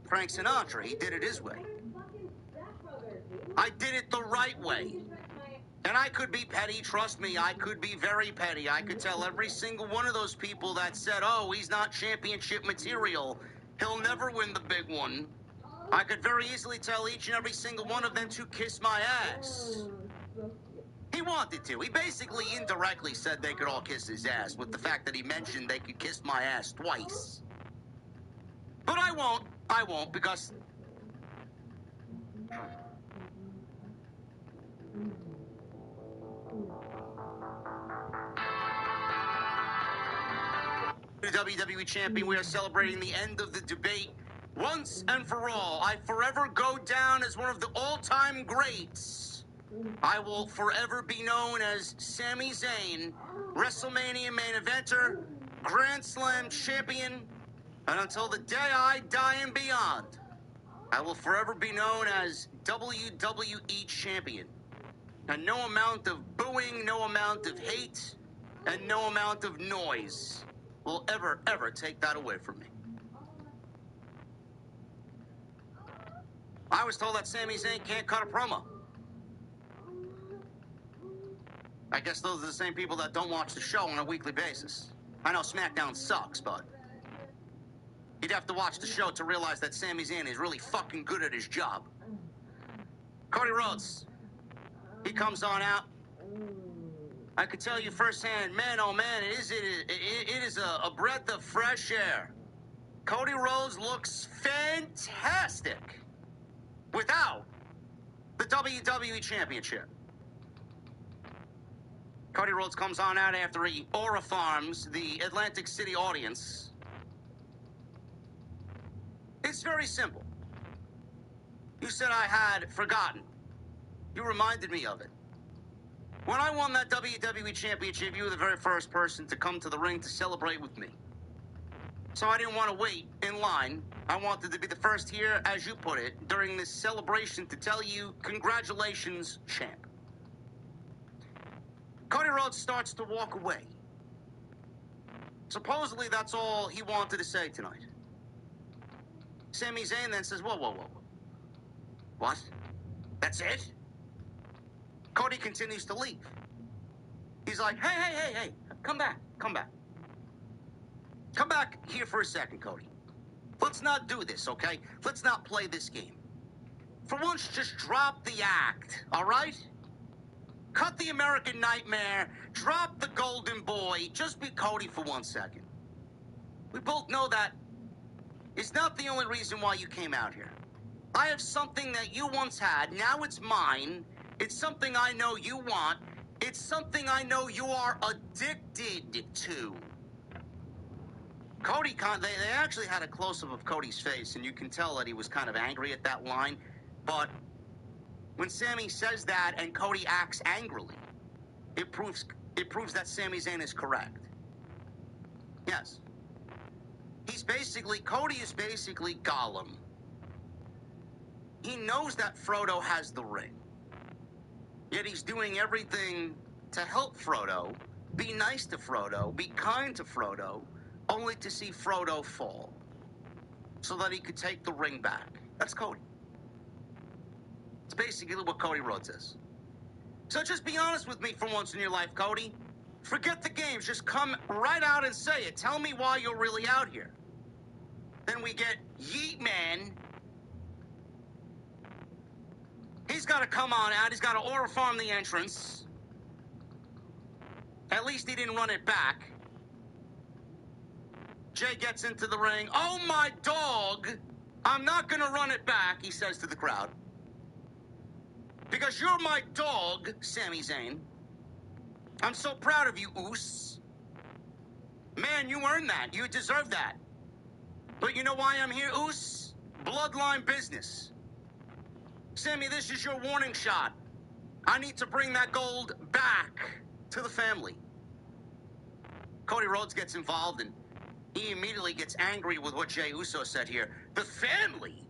Frank Sinatra, he did it his way. I did it the right way. And I could be petty, trust me, I could be very petty. I could tell every single one of those people that said, oh, he's not championship material, he'll never win the big one. I could very easily tell each and every single one of them to kiss my ass. He wanted to. He basically indirectly said they could all kiss his ass with the fact that he mentioned they could kiss my ass twice. But I won't because... WWE Champion, we are celebrating the end of the debate. Once and for all, I forever go down as one of the all-time greats. I will forever be known as Sami Zayn, WrestleMania main eventer, Grand Slam champion, and until the day I die and beyond, I will forever be known as WWE champion. And no amount of booing, no amount of hate, and no amount of noise will ever take that away from me. I was told that Sami Zayn can't cut a promo. I guess those are the same people that don't watch the show on a weekly basis. I know Smackdown sucks, but you'd have to watch the show to realize that Sami Zayn is really fucking good at his job. Cody Rhodes, he comes on out. I could tell you firsthand, man, oh man, it is a breath of fresh air. Cody Rhodes looks fantastic without the WWE Championship. Cody Rhodes comes on out after he aura farms the Atlantic City audience. It's very simple. You said I had forgotten. You reminded me of it. When I won that WWE Championship, you were the very first person to come to the ring to celebrate with me. So I didn't want to wait in line. I wanted to be the first here, as you put it, during this celebration to tell you, congratulations, champ. Cody Rhodes starts to walk away. Supposedly, that's all he wanted to say tonight. Sami Zayn then says, whoa. What? That's it? Cody continues to leave. He's like, hey, come back. Come back here for a second, Cody. Let's not do this, okay? Let's not play this game. For once, just drop the act, all right? Cut the American Nightmare, drop the Golden Boy, just be Cody for 1 second. We both know that it's not the only reason why you came out here. I have something that you once had, now it's mine. It's something I know you want. It's something I know you are addicted to. Cody, they actually had a close-up of Cody's face, and you can tell that he was kind of angry at that line. But when Sami says that and Cody acts angrily, it proves that Sami Zayn is correct. Yes. Cody is basically Gollum. He knows that Frodo has the ring. Yet he's doing everything to help Frodo, be nice to Frodo, be kind to Frodo, only to see Frodo fall, so that he could take the ring back. That's Cody. It's basically what Cody Rhodes is. So just be honest with me for once in your life, Cody. Forget the games. Just come right out and say it. Tell me why you're really out here. Then we get Yeet Man. He's got to come on out. He's got to aura farm the entrance. At least he didn't run it back. Jay gets into the ring. Oh, my dog. I'm not going to run it back, he says to the crowd. Because you're my dog, Sami Zayn. I'm so proud of you, Oos. Man, you earned that. You deserve that. But you know why I'm here, Oos? Bloodline business. Sami, this is your warning shot. I need to bring that gold back to the family. Cody Rhodes gets involved, and he immediately gets angry with what Jey Uso said here. The family?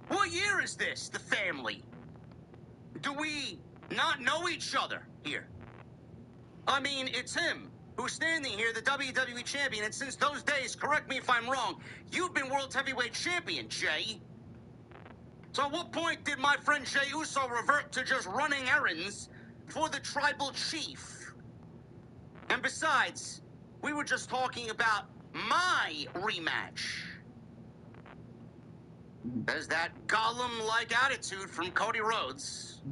What year is this, the family? Do we not know each other here? I mean, it's him who's standing here, the WWE champion, and since those days, correct me if I'm wrong, you've been World Heavyweight Champion, Jay. So at what point did my friend Jey Uso revert to just running errands for the tribal chief? And besides, we were just talking about my rematch. There's that Gollum-like attitude from Cody Rhodes.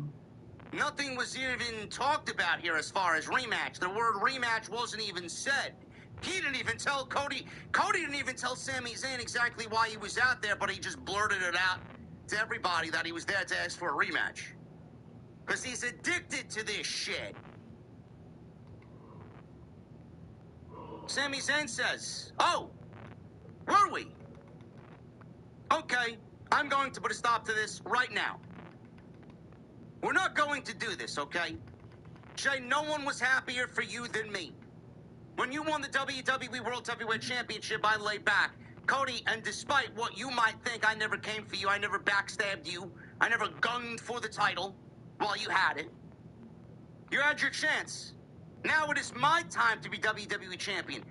Nothing was even talked about here as far as rematch. The word rematch wasn't even said. He didn't even tell Cody. Cody didn't even tell Sami Zayn exactly why he was out there, but he just blurted it out to everybody that he was there to ask for a rematch. Because he's addicted to this shit. Sami Zayn says, "Oh, were we? Okay, I'm going to put a stop to this right now. We're not going to do this, okay? Jay, no one was happier for you than me. When you won the WWE World Heavyweight Championship, I lay back. Cody, and despite what you might think, I never came for you. I never backstabbed you. I never gunned for the title while you had it. You had your chance. Now it is my time to be WWE Champion.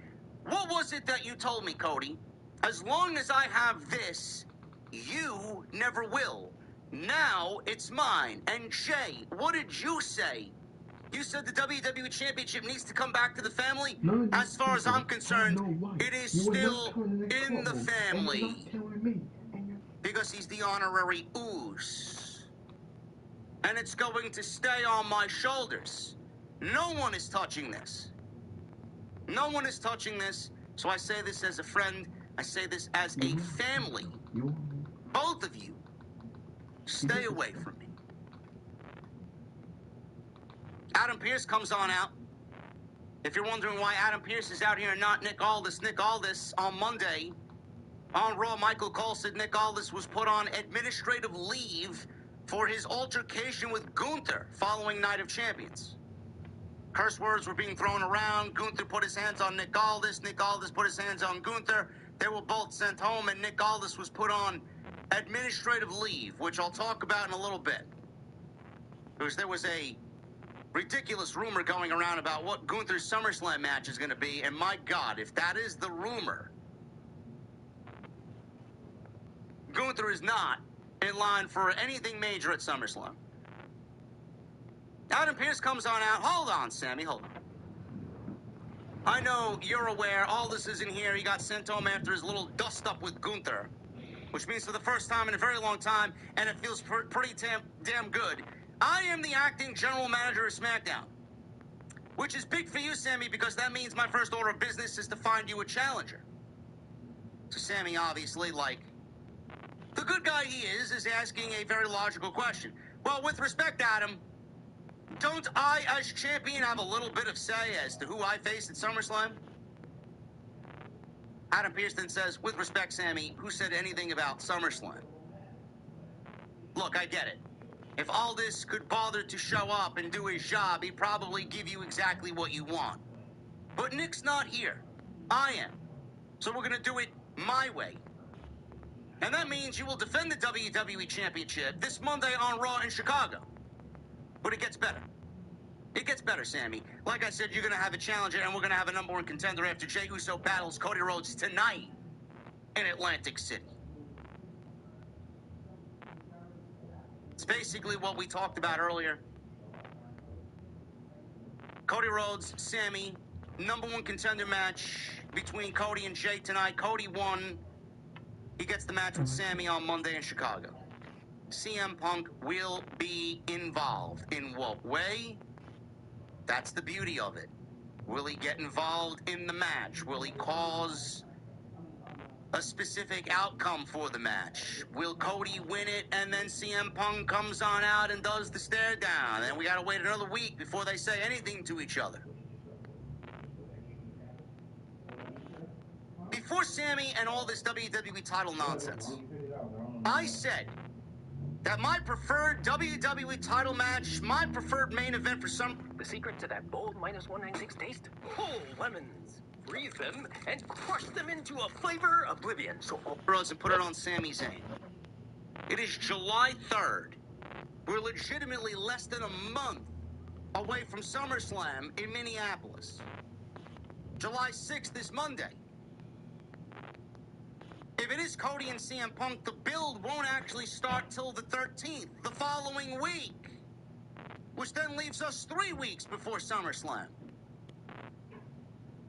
What was it that you told me, Cody? As long as I have this, you never will. Now it's mine. And Jay, what did you say? You said the WWE Championship needs to come back to the family? As far as I'm concerned, it is still in the family. Because he's the honorary Ooze. And it's going to stay on my shoulders. No one is touching this. No one is touching this. So I say this as a friend. I say this as a family. Both of you, stay away from me. Adam Pearce comes on out. If you're wondering why Adam Pearce is out here and not Nick Aldis on Monday, on Raw, Michael Cole said Nick Aldis was put on administrative leave for his altercation with Gunther following Night of Champions. Curse words were being thrown around. Gunther put his hands on Nick Aldis. Nick Aldis put his hands on Gunther. They were both sent home, and Nick Aldis was put on administrative leave, which I'll talk about in a little bit. Because there was a ridiculous rumor going around about what Gunther's SummerSlam match is going to be, and my God, if that is the rumor, Gunther is not in line for anything major at SummerSlam. Adam Pearce comes on out. Hold on, Sammy, hold on. I know you're aware Aldis isn't here. He got sent home after his little dust-up with Gunther, which means for the first time in a very long time, and it feels pretty damn good, I am the acting general manager of Smackdown. Which is big for you, Sammy, because that means my first order of business is to find you a challenger. So Sammy, obviously, like the good guy he is asking a very logical question. Well, with respect, Adam, don't I, as champion, have a little bit of say as to who I face at SummerSlam? Adam Pearce then says, with respect, Sammy, who said anything about SummerSlam? Look, I get it. If Aldis could bother to show up and do his job, he'd probably give you exactly what you want. But Nick's not here. I am. So we're going to do it my way. And that means you will defend the WWE Championship this Monday on Raw in Chicago. But it gets better. It gets better, Sammy. Like I said, you're going to have a challenger, and we're going to have a number one contender after Jey Uso battles Cody Rhodes tonight in Atlantic City. It's basically what we talked about earlier. Cody Rhodes, Sammy, number one contender match between Cody and Jey tonight. Cody won. He gets the match with Sammy on Monday in Chicago. CM Punk will be involved. In what way? That's the beauty of it. Will he get involved in the match? Will he cause a specific outcome for the match? Will Cody win it and then CM Punk comes on out and does the stare down? And we got to wait another week before they say anything to each other. Before Sammy and all this WWE title nonsense, I said that my preferred WWE title match, my preferred main event for some...
The secret to that bold -196 taste? Whole lemons. Freeze them and crush them into a flavor oblivion.
So Rhodes and put it on Sami Zayn. It is July 3rd. We're legitimately less than a month away from SummerSlam in Minneapolis. July 6th is Monday. If it is Cody and CM Punk, the build won't actually start till the 13th, the following week, which then leaves us 3 weeks before SummerSlam.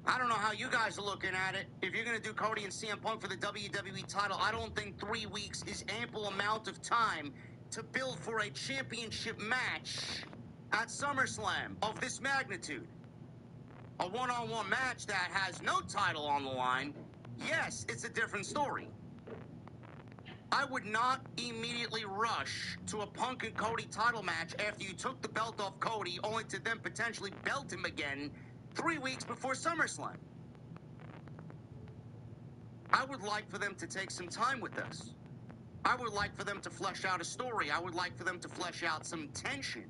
I don't know how you guys are looking at it. If you're going to do Cody and CM Punk for the WWE title, I don't think 3 weeks is ample amount of time to build for a championship match at SummerSlam of this magnitude. A one-on-one match that has no title on the line, yes, it's a different story. I would not immediately rush to a Punk and Cody title match after you took the belt off Cody, only to then potentially belt him again 3 weeks before SummerSlam. I would like for them to take some time with this. I would like for them to flesh out a story. I would like for them to flesh out some tension.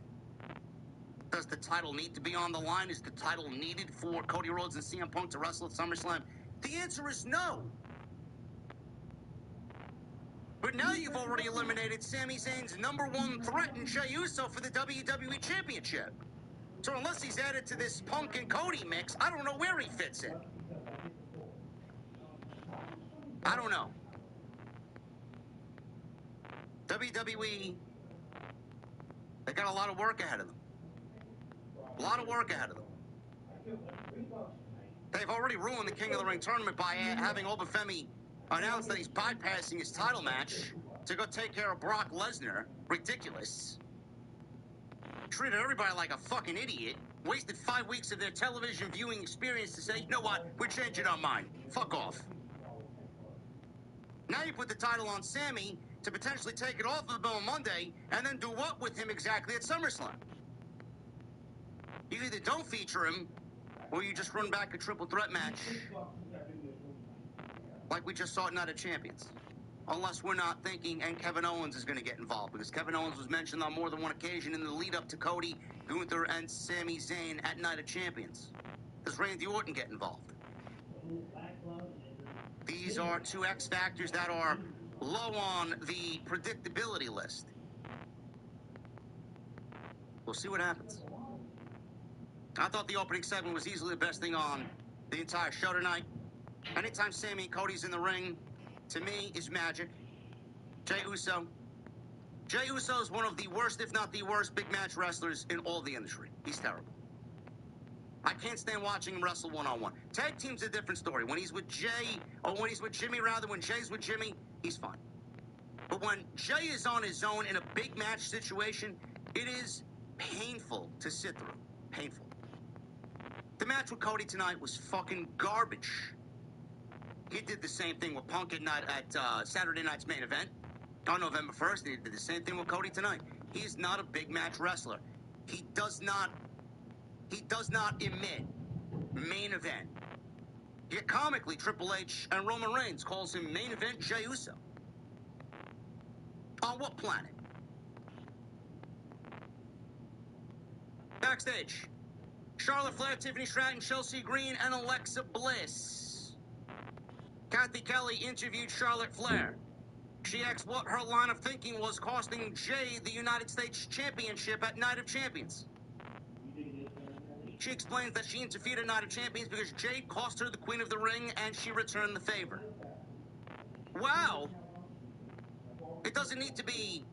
Does the title need to be on the line? Is the title needed for Cody Rhodes and CM Punk to wrestle at SummerSlam? The answer is no. But now you've already eliminated Sami Zayn's #1 threat in Jey Uso for the WWE Championship. So unless he's added to this Punk and Cody mix, I don't know where he fits in. I don't know. WWE, they got a lot of work ahead of them. A lot of work ahead of them. They've already ruined the King of the Ring tournament by having Obafemi announce that he's bypassing his title match to go take care of Brock Lesnar. Ridiculous. Treated everybody like a fucking idiot. Wasted 5 weeks of their television viewing experience to say, you know what, we're changing our mind. Fuck off. Now you put the title on Sami to potentially take it off of him on Monday and then do what with him exactly at SummerSlam? You either don't feature him or you just run back a triple threat match like we just saw at Night of Champions. Unless we're not thinking, and Kevin Owens is going to get involved, because Kevin Owens was mentioned on more than one occasion in the lead-up to Cody, Gunther, and Sami Zayn at Night of Champions. Does Randy Orton get involved? These are two X factors that are low on the predictability list. We'll see what happens. I thought the opening segment was easily the best thing on the entire show tonight. Anytime Sami and Cody's in the ring, to me, is magic. Jey Uso. Jey Uso is one of the worst, if not the worst, big match wrestlers in all the industry. He's terrible. I can't stand watching him wrestle one-on-one. Tag team's a different story. When he's with Jey, or when he's with Jimmy, rather, when Jey's with Jimmy, he's fine. But when Jey is on his own in a big match situation, it is painful to sit through. Painful. The match with Cody tonight was fucking garbage. He did the same thing with Punk at Saturday night's main event on November 1st, and he did the same thing with Cody tonight. He is not a big match wrestler. He does not emit main event. Yet comically, Triple H and Roman Reigns calls him main event Jey Uso. On what planet? Backstage, Charlotte Flair, Tiffany Stratton, Chelsea Green, and Alexa Bliss. Kathy Kelly interviewed Charlotte Flair. She asked what her line of thinking was costing Jey the United States Championship at Night of Champions. She explains that she interfered at Night of Champions because Jey cost her the Queen of the Ring and she returned the favor. Wow! It doesn't need to be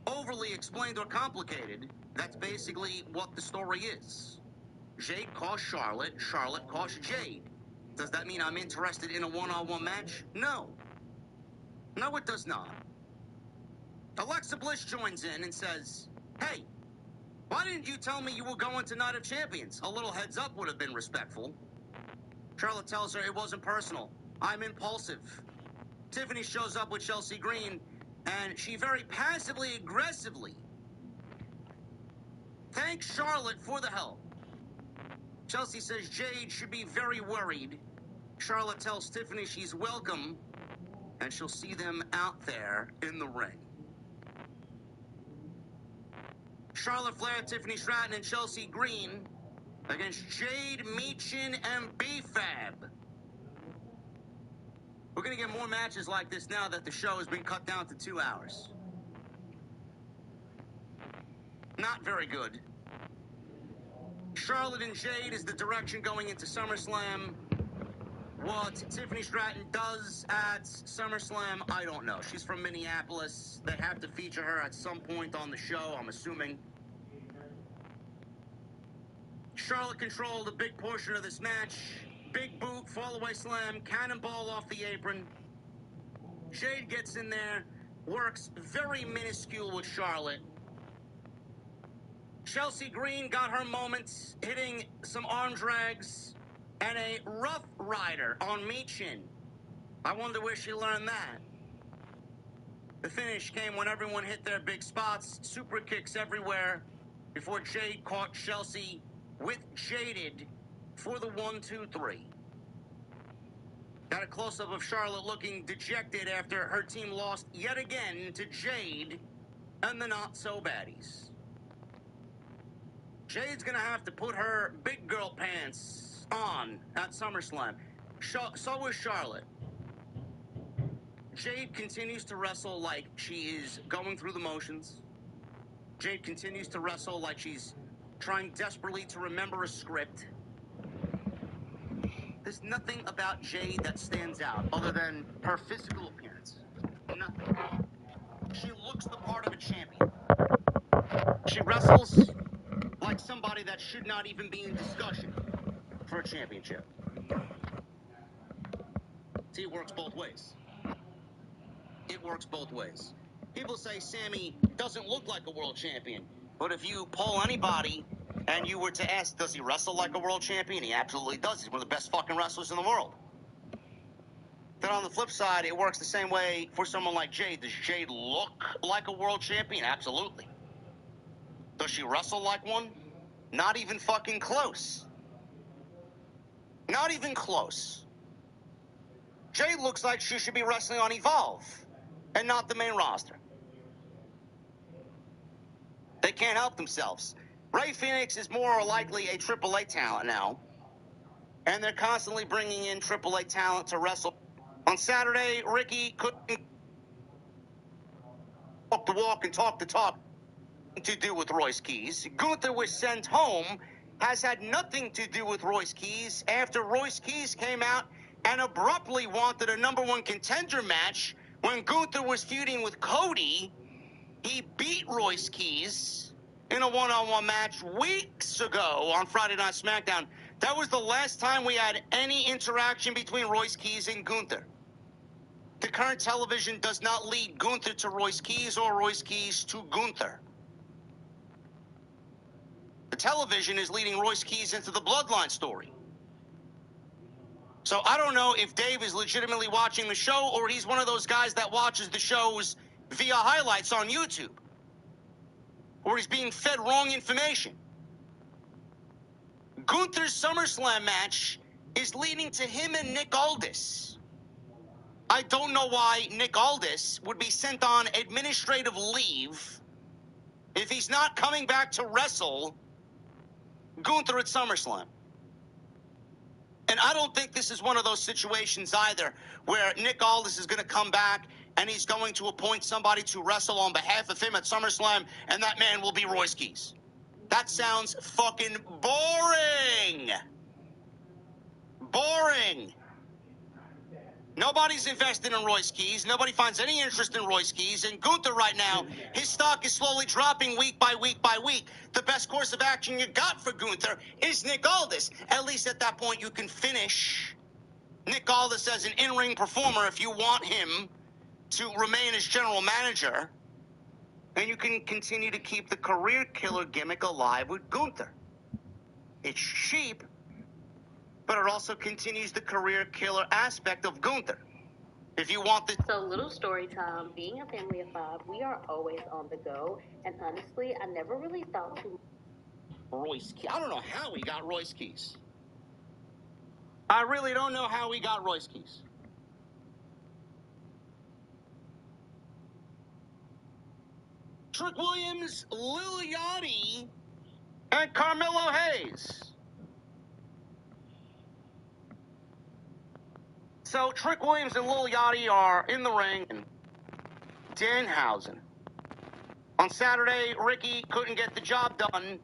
overly explained or complicated. That's basically what the story is. Jade cost Charlotte, Charlotte cost Jade. Does that mean I'm interested in a one-on-one match? No. No, it does not. Alexa Bliss joins in and says, hey, why didn't you tell me you were going to Night of Champions? A little heads up would have been respectful. Charlotte tells her it wasn't personal. I'm impulsive. Tiffany shows up with Chelsea Green, and she very passively, aggressively thanks Charlotte for the help. Chelsea says Jade should be very worried. Charlotte tells Tiffany she's welcome, and she'll see them out there in the ring. Charlotte Flair, Tiffany Stratton, and Chelsea Green against Jade, Meechin, and B-Fab. We're going to get more matches like this now that the show has been cut down to 2 hours. Not very good. Charlotte and Jade is the direction going into SummerSlam. What Tiffany Stratton does at SummerSlam, I don't know. She's from Minneapolis. They have to feature her at some point on the show, I'm assuming. Charlotte controlled a big portion of this match. Big boot, fallaway slam, cannonball off the apron. Jade gets in there, works very minuscule with Charlotte. Chelsea Green got her moments, hitting some arm drags, and a rough rider on Michin. I wonder where she learned that. The finish came when everyone hit their big spots, super kicks everywhere, before Jade caught Chelsea with Jaded for the 1-2-3. Got a close-up of Charlotte looking dejected after her team lost yet again to Jade and the Not-So-Baddies. Jade's gonna have to put her big girl pants on at SummerSlam. So is Charlotte. Jade continues to wrestle like she is going through the motions. Jade continues to wrestle like she's trying desperately to remember a script. There's nothing about Jade that stands out other than her physical appearance. Nothing. She looks the part of a champion. She wrestles like somebody that should not even be in discussion for a championship. See, it works both ways. It works both ways. People say Sammy doesn't look like a world champion, but if you poll anybody and you were to ask, does he wrestle like a world champion? He absolutely does. He's one of the best fucking wrestlers in the world. Then on the flip side, it works the same way for someone like Jade. Does Jade look like a world champion? Absolutely. Does she wrestle like one? Not even fucking close. Not even close. Jade looks like she should be wrestling on Evolve and not the main roster. They can't help themselves. Ray Phoenix is more or likely a AAA talent now, and they're constantly bringing in AAA talent to wrestle. On Saturday, Ricky couldn't walk the walk and talk the talk to do with Royce Keys. Gunther was sent home, has had nothing to do with Royce Keys after Royce Keys came out and abruptly wanted a #1 contender match when Gunther was feuding with Cody. He beat Royce Keys in a one-on-one match weeks ago on Friday Night Smackdown. That was the last time we had any interaction between Royce Keys and Gunther. The current television does not lead Gunther to Royce Keys or Royce Keys to Gunther. The television is leading Royce Keys into the Bloodline story. So I don't know if Dave is legitimately watching the show or he's one of those guys that watches the shows via highlights on YouTube. Or he's being fed wrong information. Gunther's SummerSlam match is leading to him and Nick Aldis. I don't know why Nick Aldis would be sent on administrative leave if he's not coming back to wrestle Gunther at SummerSlam. And I don't think this is one of those situations either where Nick Aldis is going to come back and he's going to appoint somebody to wrestle on behalf of him at SummerSlam, and that man will be Royce Keys. That sounds fucking boring. Boring. Nobody's invested in Royce Keys. Nobody finds any interest in Royce Keys. And Gunther right now, his stock is slowly dropping week by week by week. The best course of action you got for Gunther is Nick Aldis. At least at that point, you can finish Nick Aldis as an in-ring performer if you want him to remain as general manager. And you can continue to keep the career killer gimmick alive with Gunther. It's cheap, but it also continues the career killer aspect of Gunther. If you want the...
So, little story time. Being a family of 5, we are always on the go. And honestly, I never really thought too
Royce Keys. I don't know how he got Royce Keys. I really don't know how he got Royce Keys. Trick Williams, Lil Yachty, and Carmelo Hayes. So Trick Williams and Lil Yachty are in the ring. And Danhausen On Saturday, Ricky couldn't get the job done.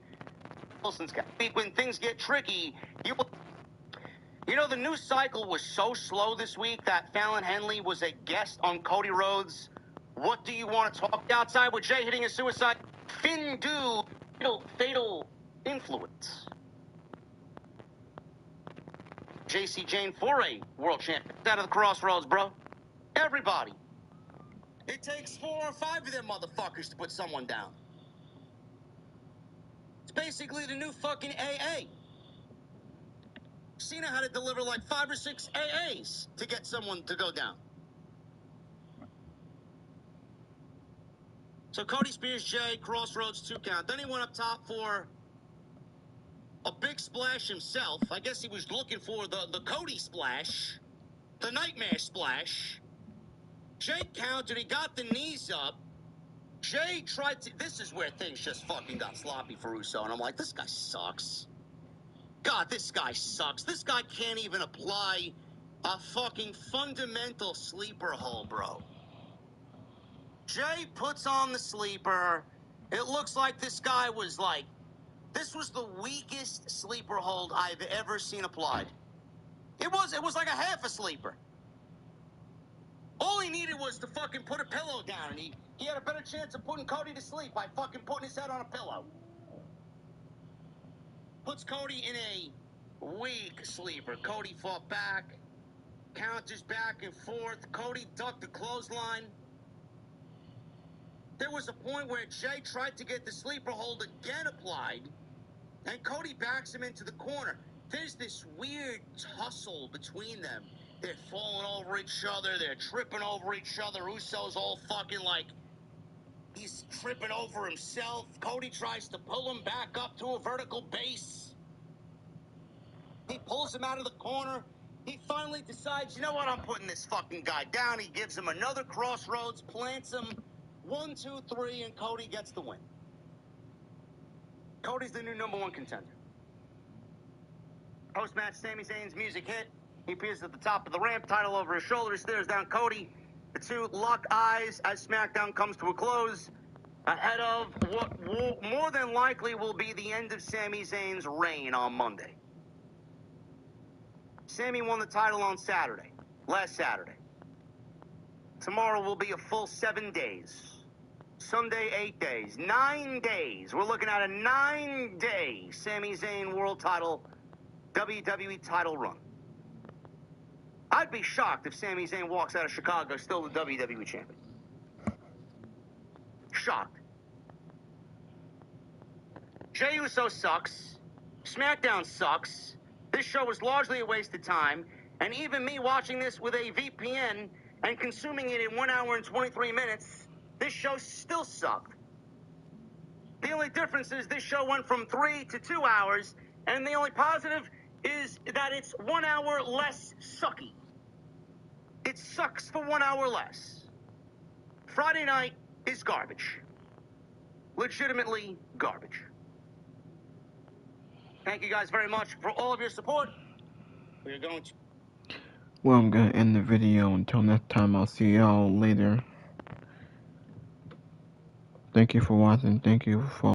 Wilson's got when things get tricky, you know, the news cycle was so slow this week that Fallon Henley was a guest on Cody Rhodes. What do you want to talk outside with Jay hitting a suicide? Finn do fatal influence. JC Jane Foray, world champion. Out of the crossroads, bro. Everybody. It takes 4 or 5 of them motherfuckers to put someone down. It's basically the new fucking AA. Cena had to deliver like 5 or 6 AAs to get someone to go down. So Cody Spears, Jay, crossroads 2 count. Then he went up top for a big splash himself. I guess he was looking for the Cody splash, the nightmare splash. Jay countered. He got the knees up. Jay tried to... This is where things just fucking got sloppy for Russo. And I'm like, this guy sucks. God, this guy sucks. This guy can't even apply a fucking fundamental sleeper hold, bro. Jay puts on the sleeper. It looks like this guy was like... This was the weakest sleeper hold I've ever seen applied. It was like a half a sleeper. All he needed was to fucking put a pillow down, and he had a better chance of putting Cody to sleep by fucking putting his head on a pillow. Puts Cody in a weak sleeper. Cody fought back, counters back and forth. Cody ducked the clothesline. There was a point where Jay tried to get the sleeper hold again applied, and Cody backs him into the corner. There's this weird tussle between them. They're falling over each other. They're tripping over each other. Uso's all fucking like he's tripping over himself. Cody tries to pull him back up to a vertical base. He pulls him out of the corner. He finally decides, you know what? I'm putting this fucking guy down. He gives him another crossroads, plants him 1, 2, 3, and Cody gets the win. Cody's the new #1 contender. Post-match, Sami Zayn's music hit. He appears at the top of the ramp, title over his shoulder, stares down Cody. The two lock eyes as SmackDown comes to a close, ahead of what more than likely will be the end of Sami Zayn's reign on Monday. Sami won the title on Saturday, last Saturday. Tomorrow will be a full 7 days. Sunday, 8 days. 9 days. We're looking at a 9-day Sami Zayn world title, WWE title run. I'd be shocked if Sami Zayn walks out of Chicago still the WWE champion. Shocked. Jey Uso sucks. SmackDown sucks. This show was largely a waste of time. And even me watching this with a VPN and consuming it in 1 hour and 23 minutes, this show still sucked. The only difference is this show went from 3 to 2 hours, and the only positive is that it's 1 hour less sucky. It sucks for 1 hour less. Friday night is garbage. Legitimately garbage. Thank you guys very much for all of your support. We are going to...
Well, I'm going to end the video. Until next time, I'll see y'all later. Thank you for watching. Thank you for